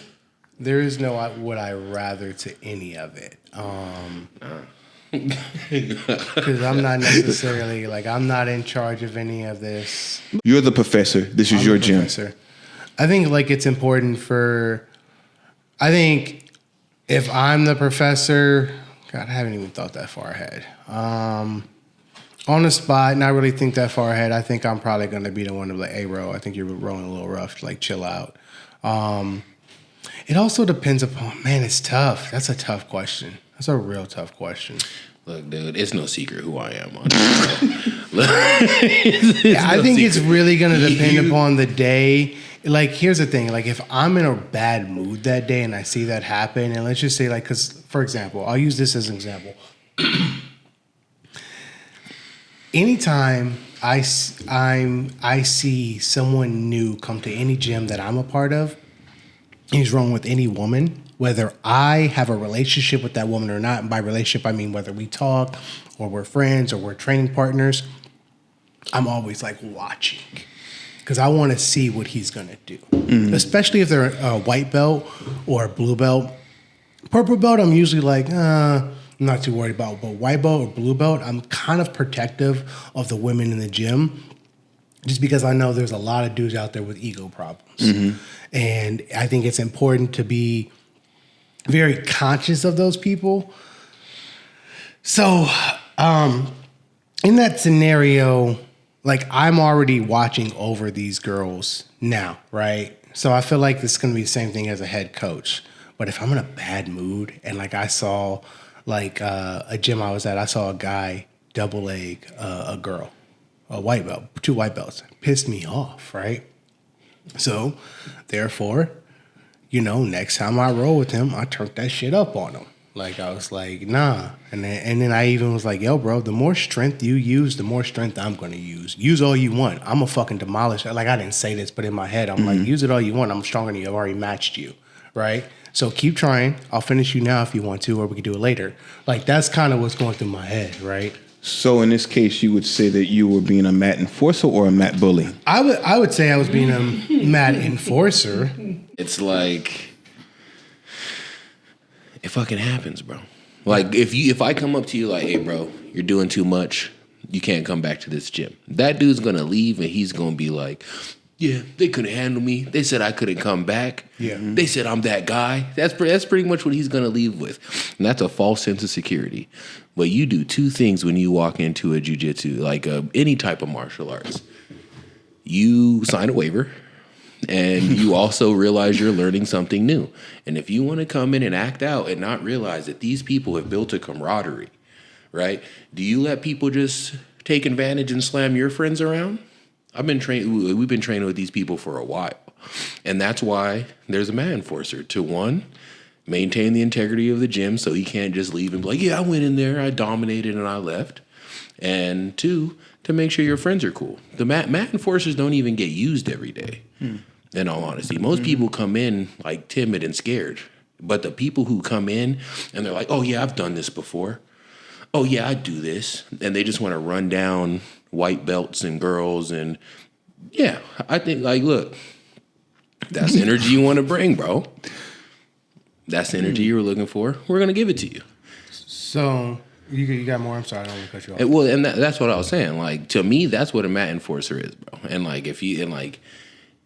There is no would I rather to any of it. Because I'm not necessarily, like, I'm not in charge of any of this. You're the professor. This is your gym. Professor. I think, like, it's important I think if I'm the professor, God, I haven't even thought that far ahead. On the spot, not really think that far ahead. I think I'm probably going to be the one to be like, hey, bro, I think you're rolling a little rough. Like, chill out. It also depends upon, man, it's tough. That's a tough question. That's a real tough question. Look, dude, it's no secret who I am. I think it's really going to depend upon the day. Like, here's the thing. Like, if I'm in a bad mood that day and I see that happen, and let's just say, like, because, for example, I'll use this as an example. Anytime I see someone new come to any gym that I'm a part of, he's wrong with any woman, whether I have a relationship with that woman or not. And by relationship, I mean whether we talk or we're friends or we're training partners. I'm always like watching because I want to see what he's going to do, especially if they're a white belt or a blue belt. Purple belt, I'm usually like, I'm not too worried about. But white belt or blue belt, I'm kind of protective of the women in the gym just because I know there's a lot of dudes out there with ego problems. And I think it's important to be very conscious of those people. So in that scenario, like I'm already watching over these girls now, right? So I feel like this is going to be the same thing as a head coach. But if I'm in a bad mood and like I saw like a gym I was at, I saw a guy double leg a girl, a white belt, 2 white belts. Pissed me off, right? So therefore, you know, next time I roll with him, I turned that shit up on him. Like I was like, nah. And then I even was like, yo, bro, the more strength you use, the more strength I'm going to use. Use all you want. I'm going to fucking demolish. Like I didn't say this, but in my head, I'm like, use it all you want. I'm stronger than you. I've already matched you, right? So keep trying. I'll finish you now if you want to, or we can do it later. Like that's kind of what's going through my head, right? So in this case, you would say that you were being a mat enforcer or a mat bully? I would say I was being a mat enforcer. It's like it fucking happens, bro. Like if I come up to you like, hey, bro, you're doing too much. You can't come back to this gym. That dude's gonna leave and he's gonna be like, yeah, they couldn't handle me. They said I couldn't come back. Yeah, they said I'm that guy. That's pretty much what he's gonna leave with, and that's a false sense of security. But you do 2 things when you walk into a jiu-jitsu, like any type of martial arts. You sign a waiver, and you also realize you're learning something new. And if you want to come in and act out and not realize that these people have built a camaraderie, right? Do you let people just take advantage and slam your friends around? We've been training with these people for a while. And that's why there's a mat enforcer. To 1, maintain the integrity of the gym so he can't just leave and be like, yeah, I went in there, I dominated, and I left. And 2, to make sure your friends are cool. The mat enforcers don't even get used every day, in all honesty. Most people come in like timid and scared. But the people who come in and they're like, oh, yeah, I've done this before. Oh, yeah, I do this. And they just want to run down white belts and girls. And, yeah, I think, like, look, that's the energy you want to bring, bro. That's the energy you were looking for. We're going to give it to you. So you got more? I'm sorry, I don't want to cut you off. Well, and that's what I was saying. Like, to me, that's what a mat enforcer is, bro. And, like,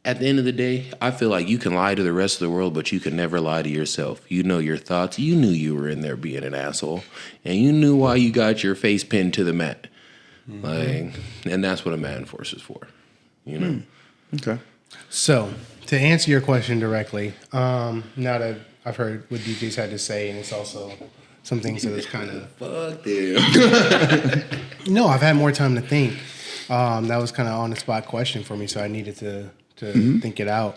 at the end of the day, I feel like you can lie to the rest of the world, but you can never lie to yourself. You know your thoughts. You knew you were in there being an asshole. And you knew why you got your face pinned to the mat. Like, and that's what a mat enforcer is for. You know? Okay. So, to answer your question directly, now that I've heard what DJ's had to say, and it's also some things that is kind of... Fuck them. No, I've had more time to think. That was kind of on the spot question for me, so I needed to think it out.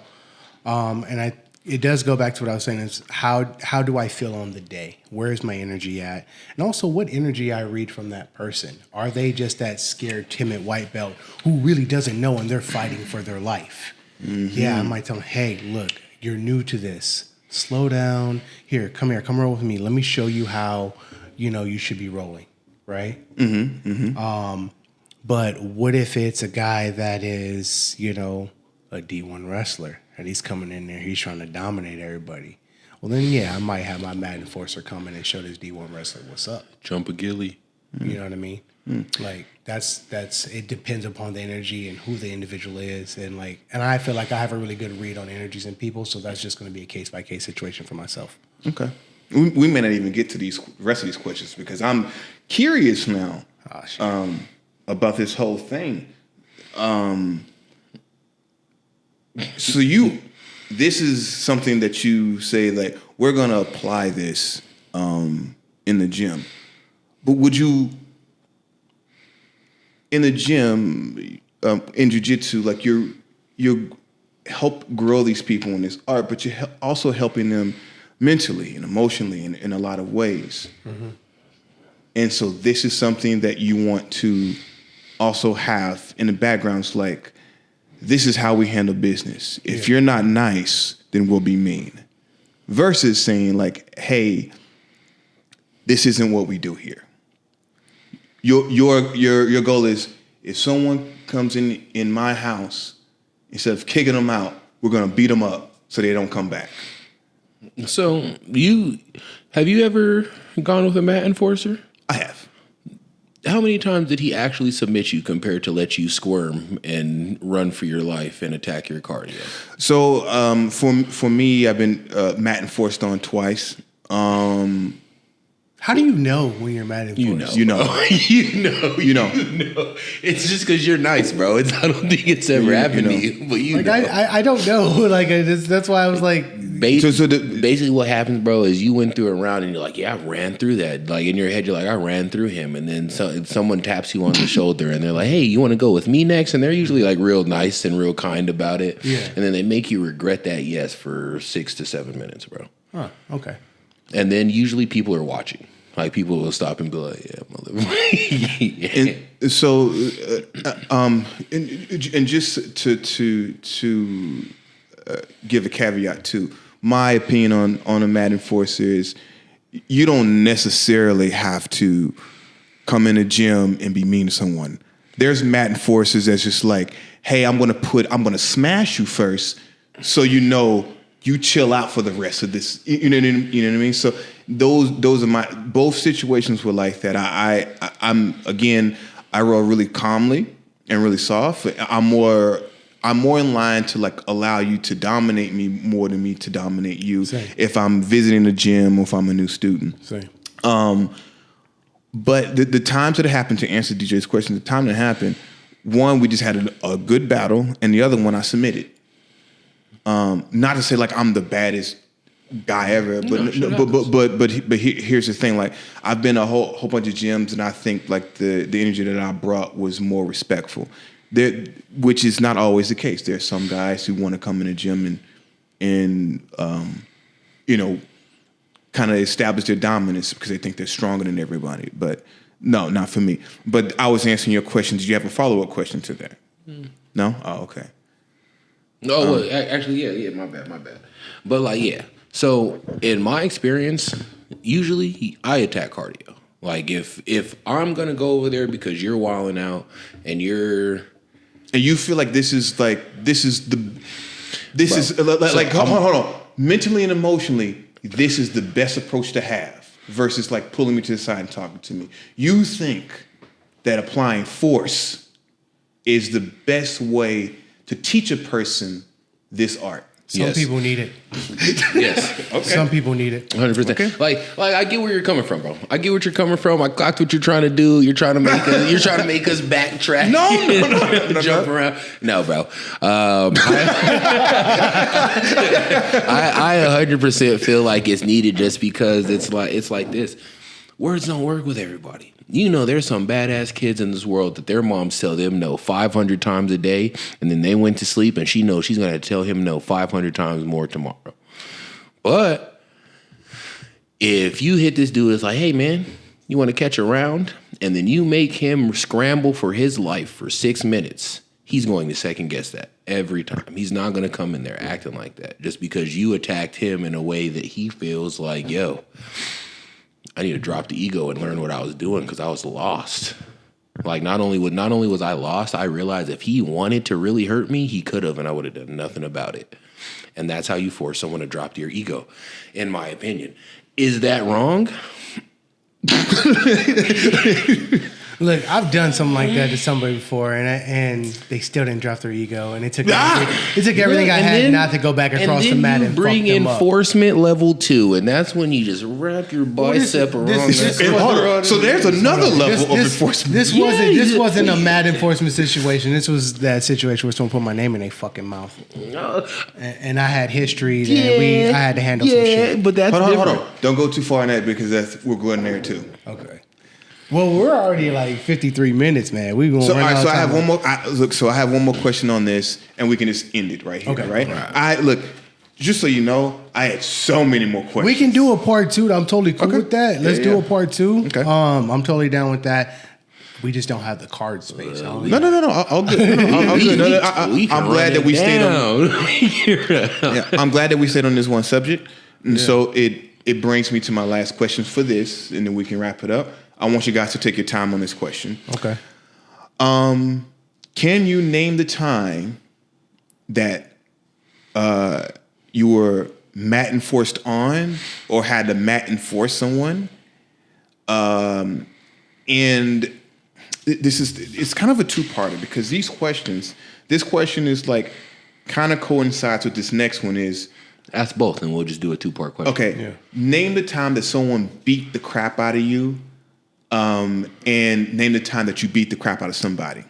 And it does go back to what I was saying is how do I feel on the day? Where is my energy at? And also what energy I read from that person. Are they just that scared, timid white belt who really doesn't know and they're fighting for their life? Yeah, I might tell them, hey, look, you're new to this. Slow down. Come roll with me. Let me show you how, you should be rolling, right? But what if it's a guy that is, a D1 wrestler and he's coming in there, he's trying to dominate everybody? well then yeah, I might have my Mad Enforcer come in and show this D1 wrestler what's up. Jump a ghillie. You know what I mean? Like that's it depends upon the energy and who the individual is, and I feel like I have a really good read on energies in people, so that's just going to be a case by case situation for myself. Okay, we may not even get to these rest of these questions because I'm curious now about this whole thing. So this is something that you say like we're going to apply this in the gym, but would you? In the gym, in jiu-jitsu, like you help grow these people in this art, but you're also helping them mentally and emotionally in a lot of ways. Mm-hmm. And so this is something that you want to also have in the background. It's like, this is how we handle business. If you're not nice, then we'll be mean. Versus saying like, hey, this isn't what we do here. Your goal is if someone comes in my house, instead of kicking them out, we're gonna beat them up so they don't come back. So have you ever gone with a mat enforcer? I have. How many times did he actually submit you compared to let you squirm and run for your life and attack your cardio? So for me, I've been mat enforced on twice. How do you know when you're mad at You know. It's just because you're nice, bro. I don't think it's ever happened to you, but you know. I don't know. Like that's why I was like. Basically, what happens, bro, is you went through a round and you're like, yeah, I ran through that. Like in your head, you're like, I ran through him, and then someone taps you on the shoulder and they're like, hey, you want to go with me next? And they're usually like real nice and real kind about it. Yeah. And then they make you regret that yes for 6 to 7 minutes, bro. Huh. Okay. And then usually people are watching. Like people will stop and be like, "Yeah, motherfucker." Yeah. And so, and just to give a caveat too, my opinion on a mat enforcer is you don't necessarily have to come in a gym and be mean to someone. There's mat enforcers that's just like, hey, I'm gonna smash you first, so you chill out for the rest of this. You know what I mean? So those are my both situations were like that. I'm again, I roll really calmly and really soft. I'm more in line to like allow you to dominate me more than me to dominate you. Same. If I'm visiting a gym or if I'm a new student. Same. But the times that it happened, to answer DJ's question, the time that happened, one, we just had a good battle, and the other one I submitted. Not to say like I'm the baddest guy ever, but here's the thing: like I've been a whole bunch of gyms, and I think like the energy that I brought was more respectful. Which is not always the case. There's some guys who want to come in a gym and kind of establish their dominance because they think they're stronger than everybody. But no, not for me. But I was answering your question. Did you have a follow-up question to that? No? Oh, okay. No, well, actually, yeah, my bad. But like, yeah. So in my experience, usually I attack cardio. Like if I'm gonna go over there because you're wilding out and you feel like hold on. Mentally and emotionally, this is the best approach to have versus like pulling me to the side and talking to me. You think that applying force is the best way to teach a person this art. Some people need it. Yes. Okay. Some people need it. 100%. Okay. Like I get where you're coming from, bro. I get what you're coming from. I clocked what you're trying to do. You're trying to make us backtrack. No. Jump around. No, bro. I 100% feel like it's needed just because it's like this. Words don't work with everybody. You know, there's some badass kids in this world that their moms tell them no 500 times a day, and then they went to sleep, and she knows she's going to tell him no 500 times more tomorrow. But if you hit this dude, it's like, hey, man, you want to catch a round? And then you make him scramble for his life for 6 minutes, he's going to second guess that every time. He's not going to come in there acting like that just because you attacked him in a way that he feels like, yo, I need to drop the ego and learn what I was doing because I was lost. Like not only was I lost, I realized if he wanted to really hurt me, he could have, and I would have done nothing about it. And that's how you force someone to drop your ego, in my opinion. Is that wrong? Look, I've done something like that to somebody before, and they still didn't drop their ego, and it took everything I had not to go back across the mat and bring fuck them enforcement level 2, and that's when you just wrap your bicep around that. So there's another level of enforcement. This wasn't a mat enforcement situation. This was that situation where someone put my name in their fucking mouth, and I had history that I had to handle some shit. But that's hold on. Don't go too far in that because we're going there too. Okay. Well, we're already like 53 minutes, man. We going so, all right, so I have one more. I have one more question on this, and we can just end it right here. Okay. Right? Look. Just so you know, I had so many more questions. We can do a part 2. I'm totally cool with that. Let's do a part 2. Okay. I'm totally down with that. We just don't have the card space. No. I'll good. I'm glad that we stayed on. I'm glad that we stayed on this one subject, and so it brings me to my last question for this, and then we can wrap it up. I want you guys to take your time on this question. Okay. Can you name the time that you were mat enforced on or had to mat enforce someone? And it's kind of a two-parter because this question is like kind of coincides with this next one is. Ask both and we'll just do a 2-part question. Okay. Yeah. Name the time that someone beat the crap out of you. And name the time that you beat the crap out of somebody.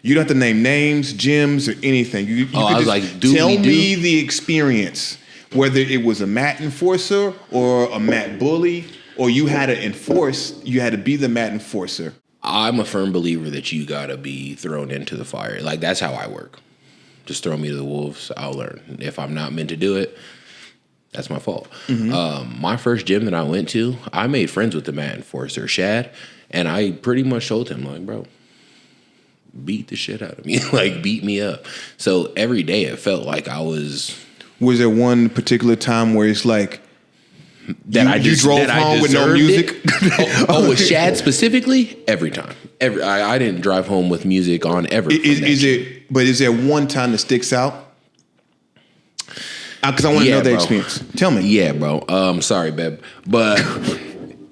You don't have to name names, gyms, or anything. You could just tell me the experience, whether it was a mat enforcer or a mat bully, or you had to be the mat enforcer. I'm a firm believer that you gotta be thrown into the fire. Like, that's how I work. Just throw me to the wolves, I'll learn. If I'm not meant to do it, that's my fault. Mm-hmm. My first gym that I went to, I made friends with the mat enforcer, Shad, and I pretty much told him, like, bro, beat the shit out of me. Like, beat me up. So every day it felt like I was... Was there one particular time where it's like... you drove home with no music? With Shad specifically? Every time. I didn't drive home with music on ever. But is there one time that sticks out? Because I want to know the experience. Tell me. Yeah, bro. Sorry, babe. But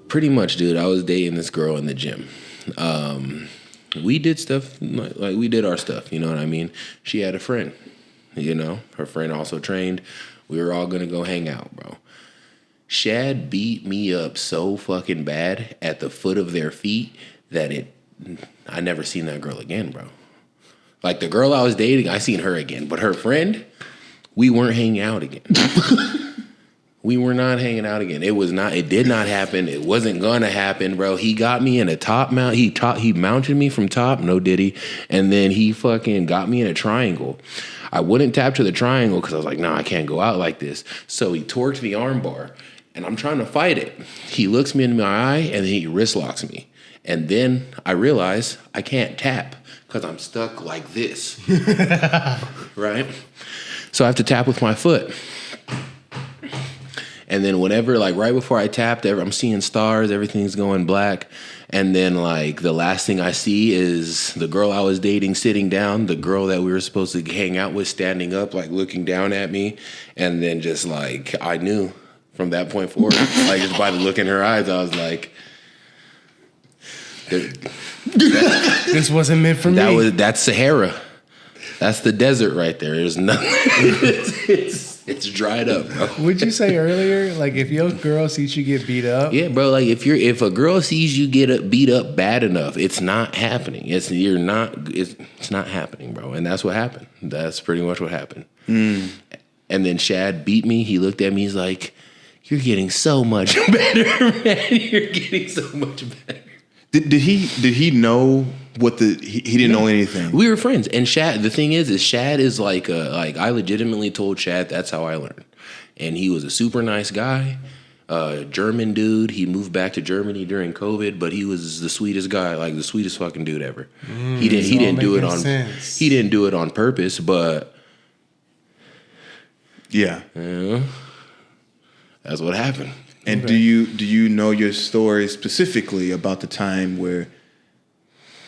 pretty much, dude, I was dating this girl in the gym. We did stuff, like we did our stuff, you know what I mean? She had a friend, her friend also trained. We were all going to go hang out, bro. Shad beat me up so fucking bad at the foot of their feet that I never seen that girl again, bro. Like, the girl I was dating, I seen her again. But her friend... we weren't hanging out again. We were not hanging out again. It did not happen. It wasn't gonna happen, bro. He got me in a top mount. He mounted me from top, no diddy. And then he fucking got me in a triangle. I wouldn't tap to the triangle because I was like, nah, I can't go out like this. So he torqued the arm bar and I'm trying to fight it. He looks me in my eye and then he wrist locks me. And then I realize I can't tap because I'm stuck like this. Right? So I have to tap with my foot. And then whenever, like right before I tapped, I'm seeing stars, everything's going black. And then like the last thing I see is the girl I was dating sitting down, the girl that we were supposed to hang out with standing up, like looking down at me. And then just like, I knew from that point forward, like just by the look in her eyes, I was like, this wasn't meant for me. That's Sahara. That's the desert right there. There's nothing. It's dried up, bro. Would you say earlier, like if your girl sees you get beat up? Yeah, bro. Like if a girl sees you get beat up bad enough, it's not happening. It's not happening, bro. And that's what happened. That's pretty much what happened. And then Shad beat me. He looked at me. He's like, "You're getting so much better, man. You're getting so much better." Did he know what he didn't know anything? We were friends, and Shad. The thing is Shad is like I legitimately told Shad that's how I learned, and he was a super nice guy, German dude. He moved back to Germany during COVID, but he was the sweetest guy, like the sweetest fucking dude ever. He didn't do it on purpose, but yeah, that's what happened. And do you know your story specifically about the time where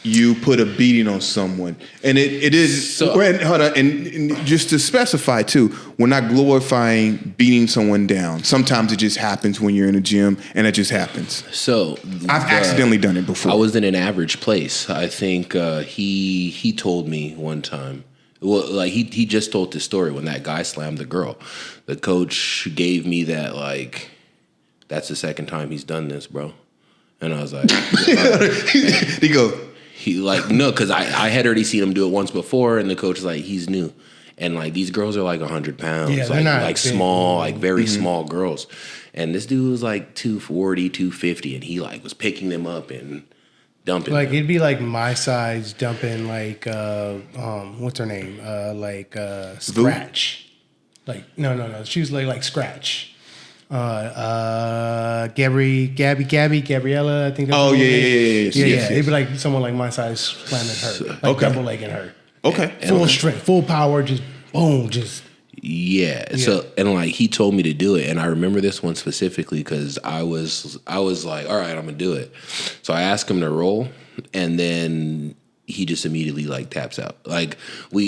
you put a beating on someone, and it is. So, hold on, and just to specify too, we're not glorifying beating someone down. Sometimes it just happens when you're in a gym, and it just happens. So I've accidentally done it before. I was in an average place. I think he told me one time. Well, like he just told this story when that guy slammed the girl. The coach gave me that like, that's the second time he's done this, bro. And I was like, he go. He like, no, because I had already seen him do it once before, and the coach was like, he's new. And like these girls are like 100 pounds, yeah, they're not like big. small, like very small girls. And this dude was like 240, 250, and he like was picking them up and dumping Like them. it'd be like my size dumping like what's her name? Scratch. Like no. She was like Scratch. Gabriella, I think. That's Oh her yeah. name. Yes. It'd be like someone like my size slamming her, like double legging her. Okay. Full strength, full power, just boom, just. Yeah. So and like he told me to do it, and I remember this one specifically because I was like, all right, I'm gonna do it. So I asked him to roll, and then he just immediately like taps out. Like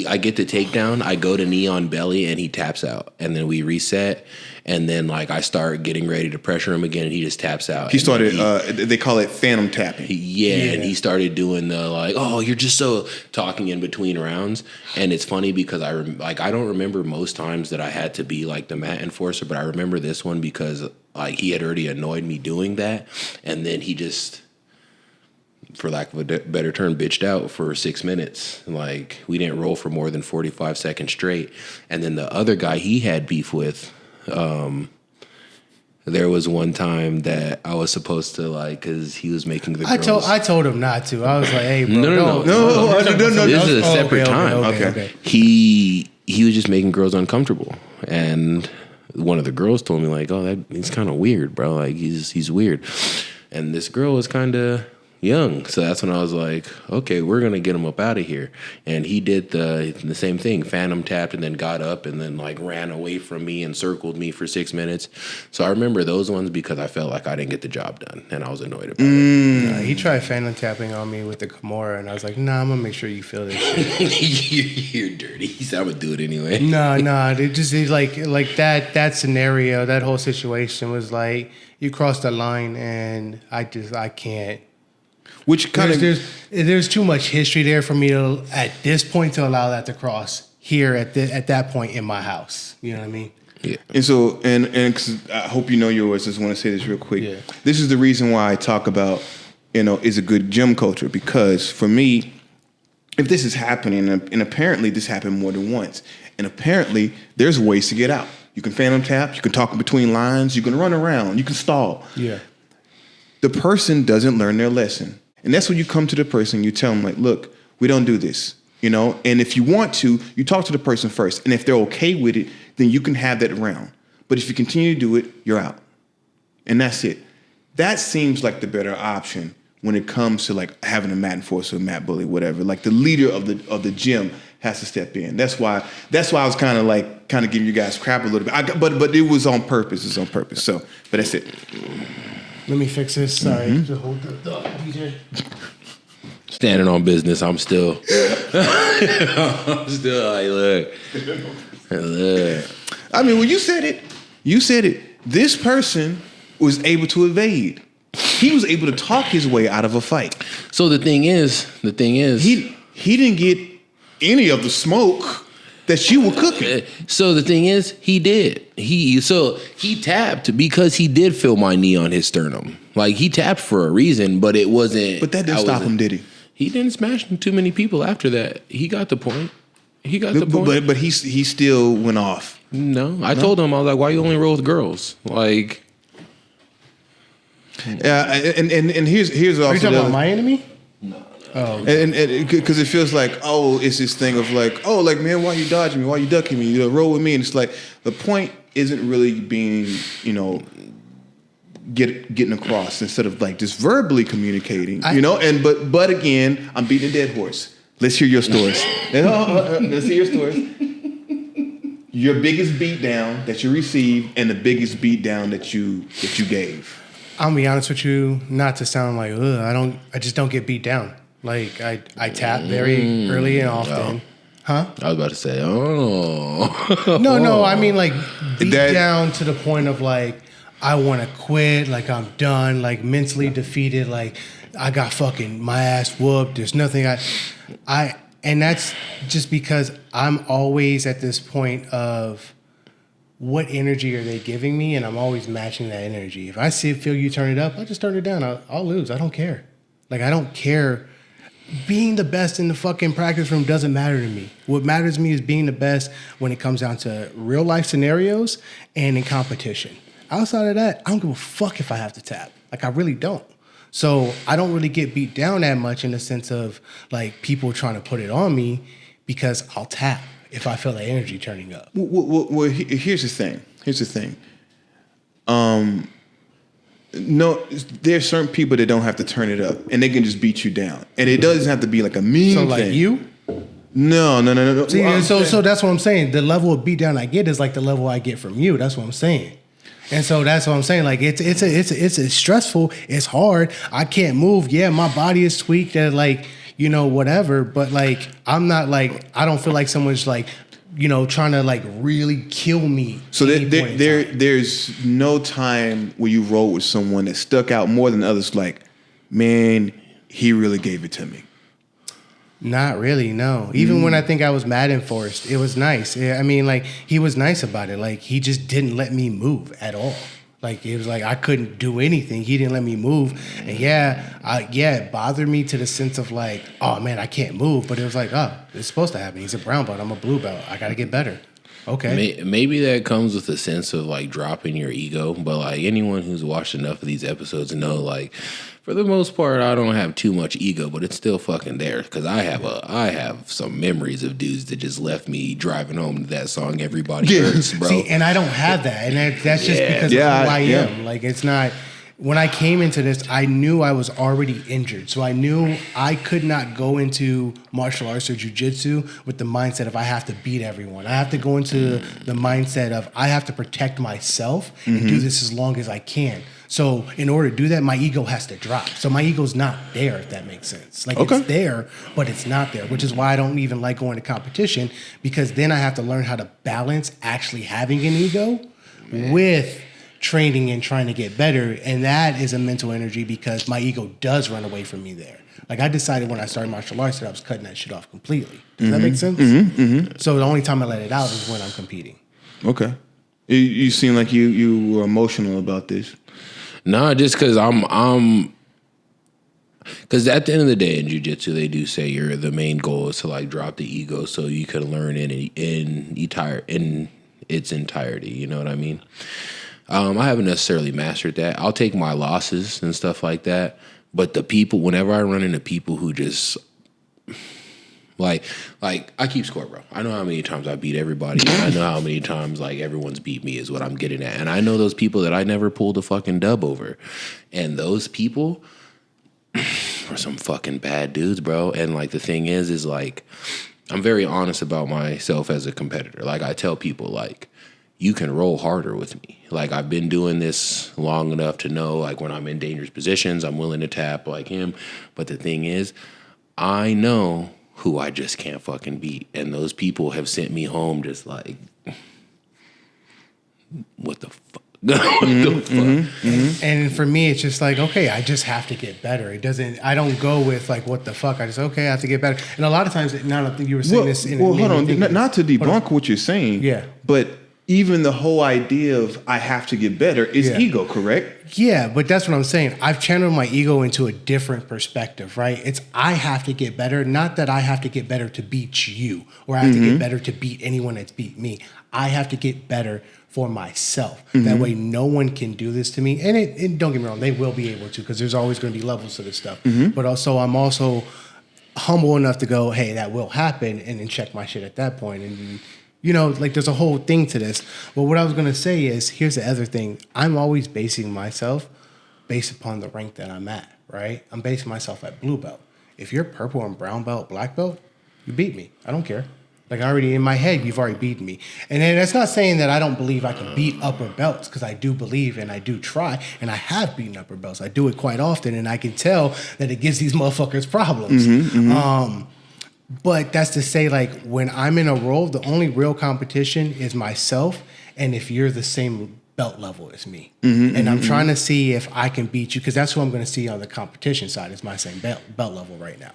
I get the takedown, I go to knee on belly, and he taps out, and then we reset, and then like I start getting ready to pressure him again, and he just taps out. He started. They call it phantom tapping. And he started doing the like, oh, you're just so talking in between rounds, and it's funny because I don't remember most times that I had to be like the mat enforcer, but I remember this one because like he had already annoyed me doing that, and then he just, for lack of a better term, bitched out for 6 minutes. Like we didn't roll for more than 45 seconds straight, and then the other guy he had beef with. There was one time that I was supposed to like, because he was making the girls. I told him not to. I was like, hey, bro, no. This is a separate time. Okay. He was just making girls uncomfortable, and one of the girls told me like, oh, he's kind of weird, bro. Like he's weird, and this girl was kind of young, so that's when I was like, okay, we're gonna get him up out of here. And he did the same thing, phantom tapped, and then got up and then like ran away from me and circled me for 6 minutes. So I remember those ones because I felt like I didn't get the job done, and I was annoyed about it. He tried phantom tapping on me with the Kimura, and I was like, nah, I'm gonna make sure you feel this shit. You're dirty. He said I would do it anyway. No, it like that scenario, that whole situation was like you crossed the line, and I can't. Which kind of there's too much history there for me to at this point to allow that to cross here at that point in my house. You know what I mean? Yeah. And so and 'cause I hope you know yours. I just want to say this real quick. Yeah. This is the reason why I talk about is a good gym culture, because for me, if this is happening, and apparently this happened more than once, and apparently there's ways to get out. You can phantom tap. You can talk in between lines. You can run around. You can stall. Yeah. The person doesn't learn their lesson. And that's when you come to the person, you tell them like, look, we don't do this, and if you want to, you talk to the person first. And if they're okay with it, then you can have that round. But if you continue to do it, you're out. And that's it. That seems like the better option when it comes to like having a mat enforcer, a mat bully, whatever. Like the leader of the gym has to step in. That's why I was kind of giving you guys crap a little bit. But it was on purpose. It's on purpose. So, but that's it. Let me fix this. Sorry. Just hold the DJ. Standing on business, I'm still like, look. I mean, when you said it. This person was able to evade. He was able to talk his way out of a fight. So the thing is, he didn't get any of the smoke that you were cooking. So the thing is, he did. He tapped because he did feel my knee on his sternum. Like he tapped for a reason, but it wasn't. But that didn't stop him, did he? He didn't smash too many people after that. He got the point. But he still went off. No, I told him, I was like, why you only roll with girls? Like, yeah, and here's also. Are you talking about my enemy? No. Oh, and because it feels like, it's this thing of like, man, why you dodging me? Why you ducking me? Roll with me. And it's like the point isn't really being, getting across instead of like just verbally communicating, And but again, I'm beating a dead horse. Let's hear your stories. Let's hear your stories. Your biggest beatdown that you received and the biggest beatdown that you gave. I'm gonna be honest with you, not to sound like I just don't get beat down. Like I tap very early and often. Huh? I was about to say, oh. No. I mean, like, beat down to the point of, like, I want to quit. Like, I'm done. Like, mentally defeated. Like, I got fucking my ass whooped. There's nothing and that's just because I'm always at this point of what energy are they giving me? And I'm always matching that energy. If I feel you turn it up, I'll just turn it down. I'll lose. I don't care. Like, I don't care. Being the best in the fucking practice room doesn't matter to me. What matters to me is being the best when it comes down to real life scenarios and in competition. Outside of that, I don't give a fuck if I have to tap. Like, I really don't. So I don't really get beat down that much in the sense of, like, people trying to put it on me because I'll tap if I feel the energy turning up. Well, here's the thing. No, there's certain people that don't have to turn it up, and they can just beat you down, and it doesn't have to be like a mean thing. So like you? No. See, so that's what I'm saying. The level of beat down I get is like the level I get from you. That's what I'm saying. And so that's what I'm saying. Like it's stressful. It's hard. I can't move. Yeah, my body is tweaked at like, whatever. But like I'm not like, I don't feel like someone's like, trying to like really kill me. So there's no time where you roll with someone that stuck out more than others. Like, man, he really gave it to me. Not really, no. Even when I think I was mad and forced, it was nice. I mean, like, he was nice about it. Like, he just didn't let me move at all. Like, it was like I couldn't do anything. He didn't let me move. And it bothered me to the sense of like, oh, man, I can't move. But it was like, oh, it's supposed to happen. He's a brown belt. I'm a blue belt. I got to get better. Okay. Maybe that comes with a sense of like dropping your ego. But like anyone who's watched enough of these episodes know, like, for the most part, I don't have too much ego, but it's still fucking there because I have some memories of dudes that just left me driving home to that song "Everybody Hurts," bro. See, and I don't have that, and that's just because of who I am. Like, it's not. When I came into this, I knew I was already injured, so I knew I could not go into martial arts or jiu-jitsu with the mindset of I have to beat everyone. I have to go into the mindset of I have to protect myself and do this as long as I can. So in order to do that, my ego has to drop. So my ego's not there, if that makes sense. Like, it's there, but it's not there, which is why I don't even like going to competition, because then I have to learn how to balance actually having an ego with training and trying to get better. And that is a mental energy because my ego does run away from me there. Like, I decided when I started martial arts that I was cutting that shit off completely. Does that make sense? So the only time I let it out is when I'm competing. Okay. You seem like you were emotional about this. No, just because because at the end of the day in jiu-jitsu, they do say the main goal is to like drop the ego so you can learn in its entirety. You know what I mean? I haven't necessarily mastered that. I'll take my losses and stuff like that. But whenever I run into people who just like I keep score, bro. I know how many times I beat everybody. And I know how many times like everyone's beat me is what I'm getting at. And I know those people that I never pulled a fucking dub over. And those people are some fucking bad dudes, bro. And like the thing is like I'm very honest about myself as a competitor. Like I tell people like you can roll harder with me. Like I've been doing this long enough to know like when I'm in dangerous positions, I'm willing to tap like him. But the thing is, I know who I just can't fucking beat. And those people have sent me home just like, what the fuck? And for me, it's just like, okay, I just have to get better. I don't go with like, what the fuck? I just, okay, I have to get better. And a lot of times, now I think you were saying this. Hold on, not to debunk what you're saying. Yeah. But even the whole idea of I have to get better is ego, correct? Yeah, but that's what I'm saying. I've channeled my ego into a different perspective, right? It's I have to get better, not that I have to get better to beat you or I have to get better to beat anyone that's beat me. I have to get better for myself. That way no one can do this to me. And don't get me wrong, they will be able to because there's always going to be levels to this stuff. But also I'm also humble enough to go, hey, that will happen and then check my shit at that point. And you know, like there's a whole thing to this. Well, what I was going to say is, here's the other thing. I'm always basing myself based upon the rank that I'm at, right? I'm basing myself at blue belt. If you're purple and brown belt, black belt, you beat me. I don't care. Like already in my head, you've already beaten me. And then that's not saying that I don't believe I can beat upper belts, because I do believe and I do try, and I have beaten upper belts. I do it quite often, and I can tell that it gives these motherfuckers problems. But that's to say, like, when I'm in a role, the only real competition is myself, and if you're the same belt level as me. And I'm trying to see if I can beat you, because that's who I'm going to see on the competition side, is my same belt level right now.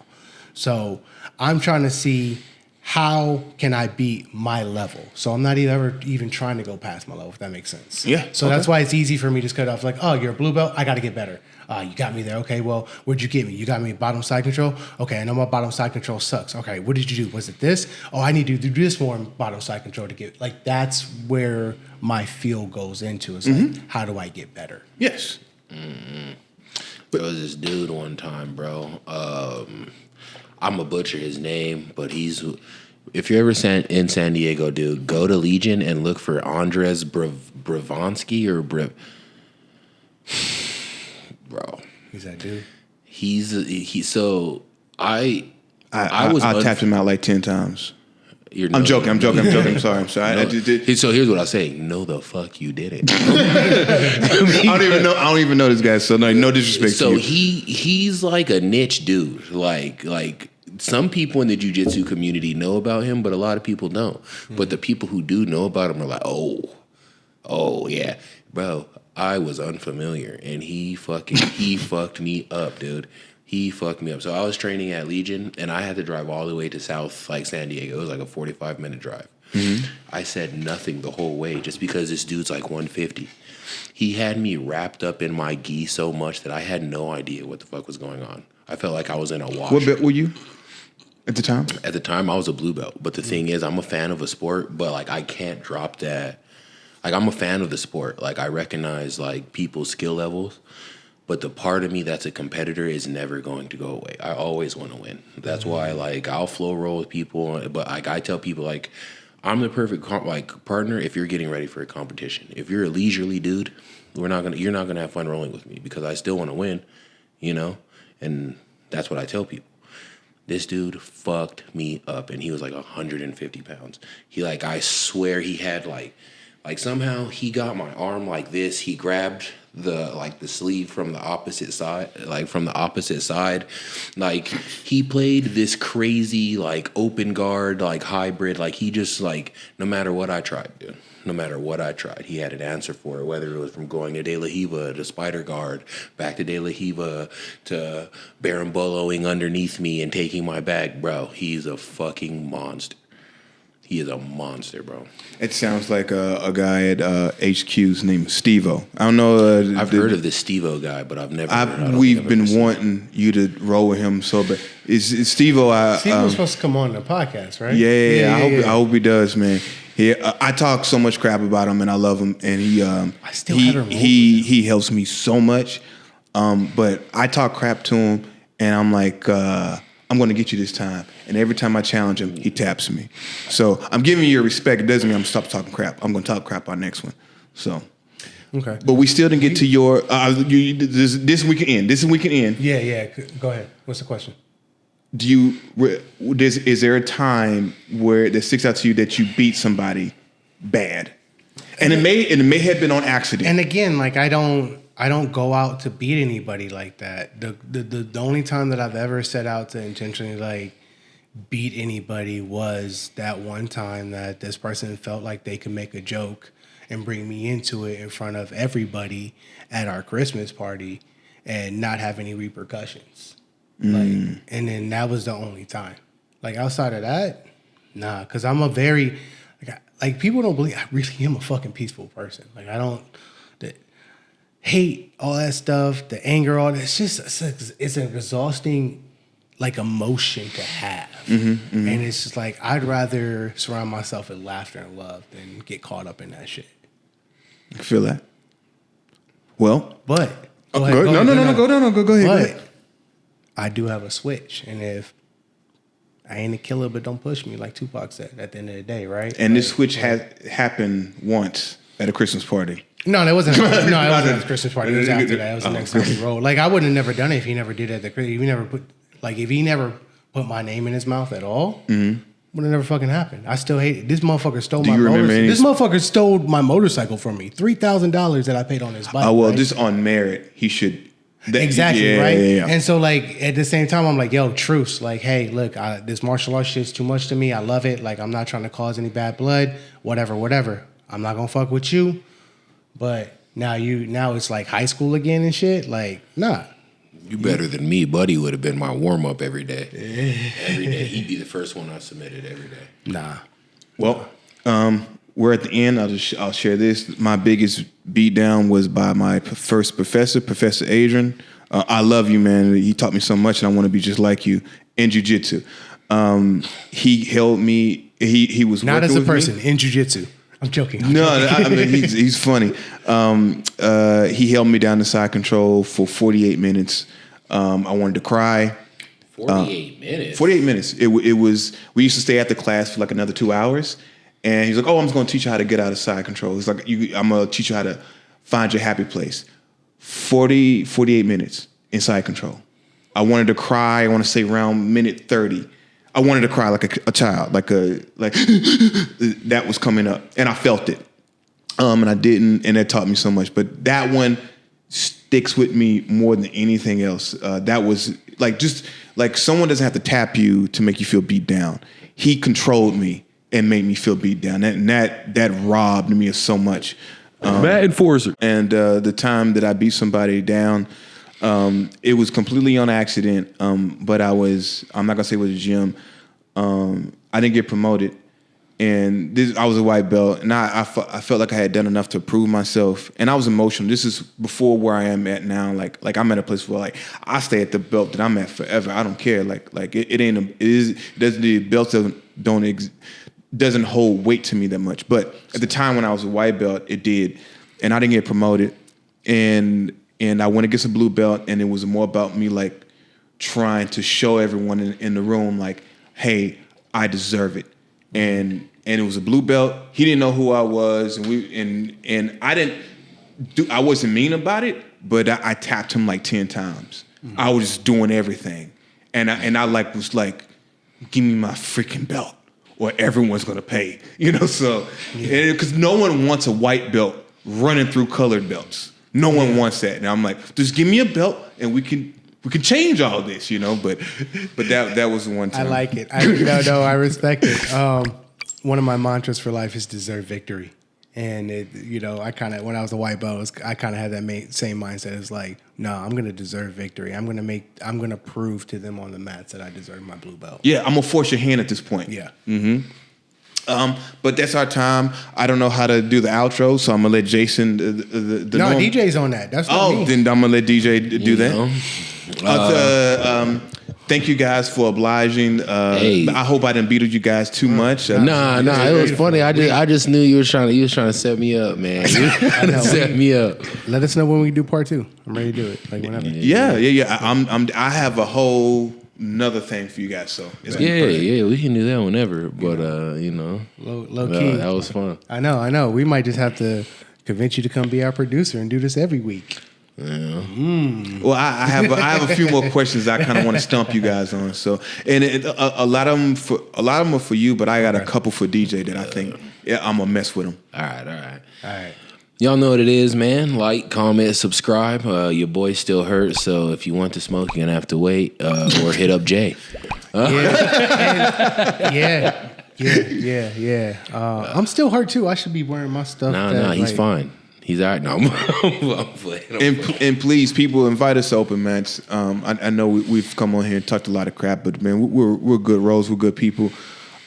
So I'm trying to see, how can I beat my level? So I'm not ever even trying to go past my level, if that makes sense. Yeah. So that's why it's easy for me to just cut off like, oh, you're a blue belt, I got to get better. You got me there. Okay, well, where'd you get me? You got me bottom side control? Okay, I know my bottom side control sucks. Okay, what did you do? Was it this? Oh, I need to do this more in bottom side control to get, like, that's where my feel goes into. It's like, how do I get better? Yes. There was this dude one time, bro. I'm a butcher his name, but if you're ever in San Diego, dude, go to Legion and look for Andres Bravonsky or bro. He's that dude. I tapped him out like 10 times. I'm joking. I'm sorry. So here's what I say. No, the fuck you didn't. I don't even know this guy. So no disrespect. So to you. he's like a niche dude. Like some people in the jiu-jitsu community know about him, but a lot of people don't. But the people who do know about him are like, oh yeah, bro. I was unfamiliar, and he fucked me up, dude. He fucked me up. So I was training at Legion, and I had to drive all the way to South, like San Diego. It was like a 45-minute drive. I said nothing the whole way just because this dude's like 150. He had me wrapped up in my gi so much that I had no idea what the fuck was going on. I felt like I was in a wash. What belt were you at the time? At the time, I was a blue belt. But the thing is, I'm a fan of a sport, but like I can't drop that. Like, I'm a fan of the sport. Like, I recognize like people's skill levels. But the part of me that's a competitor is never going to go away. I always want to win. That's why, like, I'll flow roll with people. But like, I tell people, like, I'm the perfect partner if you're getting ready for a competition. If you're a leisurely dude, you're not gonna have fun rolling with me, because I still want to win, you know. And that's what I tell people. This dude fucked me up, and he was like 150 pounds. I swear he had like somehow he got my arm like this. He grabbed the sleeve from the opposite side, Like, he played this crazy, like, open guard, like, hybrid. Like, he just, like, no matter what I tried, dude. No matter what I tried, he had an answer for it, whether it was from going to De La Hiva to Spider Guard, back to De La Hiva to Berimboloing underneath me and taking my bag. Bro, he's a fucking monster. He is a monster, bro. It sounds like a guy at HQ's named Steve-O. I don't know. I've heard of this Steve-O guy, but I've never. We've been wanting you to roll with him so bad. Is Steve-O? Steve-O's supposed to come on the podcast, right? Yeah. I hope he does, man. I talk so much crap about him, and I love him, and he helps me so much. But I talk crap to him, and I'm like, I'm going to get you this time. And every time I challenge him, he taps me. So I'm giving you your respect. It doesn't mean I'm going to stop talking crap. I'm going to talk crap on next one. So, okay. But we still didn't get to your this we can end. Yeah. Go ahead. What's the question? Is there a time where that sticks out to you that you beat somebody bad, and it may have been on accident? And again, like, I don't go out to beat anybody like that. The only time that I've ever set out to intentionally, like, beat anybody was that one time that this person felt like they could make a joke and bring me into it in front of everybody at our Christmas party and not have any repercussions. Like, and then that was the only time. Like, outside of that, nah, because I'm a very, like, people don't believe I really am a fucking peaceful person. Like, I don't hate all that stuff, the anger, all that. It's an exhausting, like, emotion to have. And it's just like, I'd rather surround myself with laughter and love than get caught up in that shit. I feel that. Well, but go ahead. Go ahead. I do have a switch, and if I ain't a killer, but don't push me, like Tupac said at the end of the day, right? And this switch had happened once at a Christmas party. No, that wasn't. It wasn't at the Christmas party. It was after that. It was the next time we rolled. Like, I wouldn't have never done it if he never did it at the Christmas. If he never put my name in his mouth at all, then would have never fucking happened. I still hate it. This motherfucker stole Do my you remember motorcycle. any- This motherfucker stole my motorcycle from me. $3,000 that I paid on his bike. Oh well, right? just on merit, he should. Exactly, yeah, right? Yeah. And so, like, at the same time, I'm like, yo, truce. Like, hey, look, this martial arts shit's too much to me. I love it. Like, I'm not trying to cause any bad blood. Whatever. I'm not gonna fuck with you. But now it's like high school again and shit. Like, nah. You better than me. Buddy would have been my warm up every day. Every day. He'd be the first one I submitted every day. Nah. Well, we're at the end. I'll share this. My biggest beatdown was by my first professor, Professor Adrian. I love you, man. He taught me so much, and I want to be just like you in jiu-jitsu. He held me. He was Not working as a with person, me. in jiu-jitsu. I'm joking. No, I mean he's funny. He held me down to side control for 48 minutes. I wanted to cry. 48 minutes. 48 minutes. It was. We used to stay at the class for like another 2 hours, and he's like, "Oh, I'm just going to teach you how to get out of side control." He's like, "I'm going to teach you how to find your happy place." 48 minutes in side control. I wanted to cry. I want to say around minute 30. I wanted to cry like a child, like that was coming up, and I felt it, and I didn't, and that taught me so much. But that one sticks with me more than anything else. That was just like someone doesn't have to tap you to make you feel beat down. He controlled me and made me feel beat down. That robbed me of so much. Bad enforcer. And the time that I beat somebody down, it was completely on accident. But I'm not gonna say it was a gym. I didn't get promoted, and I was a white belt, and I felt like I had done enough to prove myself, and I was emotional. This is before where I am at now. Like I'm at a place where like I stay at the belt that I'm at forever. I don't care. The belts doesn't hold weight to me that much. But at the time when I was a white belt, it did, and I didn't get promoted, and I went against a blue belt, and it was more about me like trying to show everyone in the room like, hey, I deserve it. And it was a blue belt. He didn't know who I was, and I wasn't mean about it, but I tapped him like 10 times. Mm-hmm. I was just doing everything. And I was like, give me my freaking belt or everyone's gonna pay. So because no one wants a white belt running through colored belts. No one wants that. And I'm like, just give me a belt and we can change all this, but that was the one time. I like it. I respect it. One of my mantras for life is deserve victory. And I kind of, when I was a white belt, I kind of had that same mindset. It's like, no, I'm going to deserve victory. I'm going to prove to them on the mats that I deserve my blue belt. Yeah, I'm going to force your hand at this point. Yeah. Mm-hmm. But that's our time. I don't know how to do the outro, so I'm gonna let JaySin. No, DJ's on that. That's not me. Then I'm gonna let DJ do that. Thank you guys for obliging. Hey. I hope I didn't beat you guys too much. Nah, it was funny. I just knew you was trying to set me up, man. You were trying to set me up. Let us know when we do part 2. I'm ready to do it. Like whenever. Yeah. I have a whole another thing for you guys. So we can do that whenever. But low key, that was fun. I know. We might just have to convince you to come be our producer and do this every week. Yeah. Well, I have a few more questions I kind of want to stump you guys on. So, and a lot of them are for you, but I got a couple for DJ that I think I'm gonna mess with them. All right. Y'all know what it is, man. Like, comment, subscribe. Your boy still hurts, so if you want to smoke, you're gonna have to wait or hit up Jay. Yeah. I'm still hurt too. I should be wearing my stuff. No, he's fine. He's all right. No, I'm playing. And please, people, invite us to open mats. I know we've come on here and talked a lot of crap, but man, we're good roles. We're good people.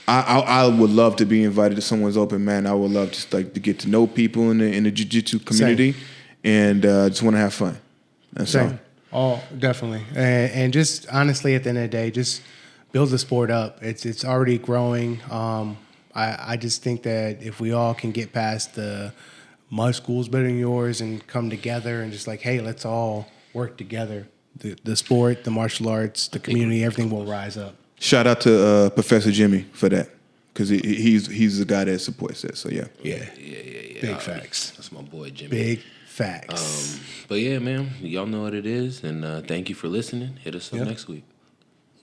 I would love to be invited to someone's open mat. I would love just like to get to know people in the jiu-jitsu community. Same. And just want to have fun. That's Same. Oh, definitely. And just honestly, at the end of the day, just build the sport up. It's already growing. I just think that if we all can get past the my school's better than yours and come together and just like, hey, let's all work together. The sport, the martial arts, the community, everything will rise up. Shout out to Professor Jimmy for that, because he's the guy that supports that. So yeah. Big facts. That's my boy Jimmy. Big facts. But yeah, man, y'all know what it is, and thank you for listening. Hit us up next week.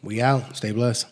We out. Stay blessed.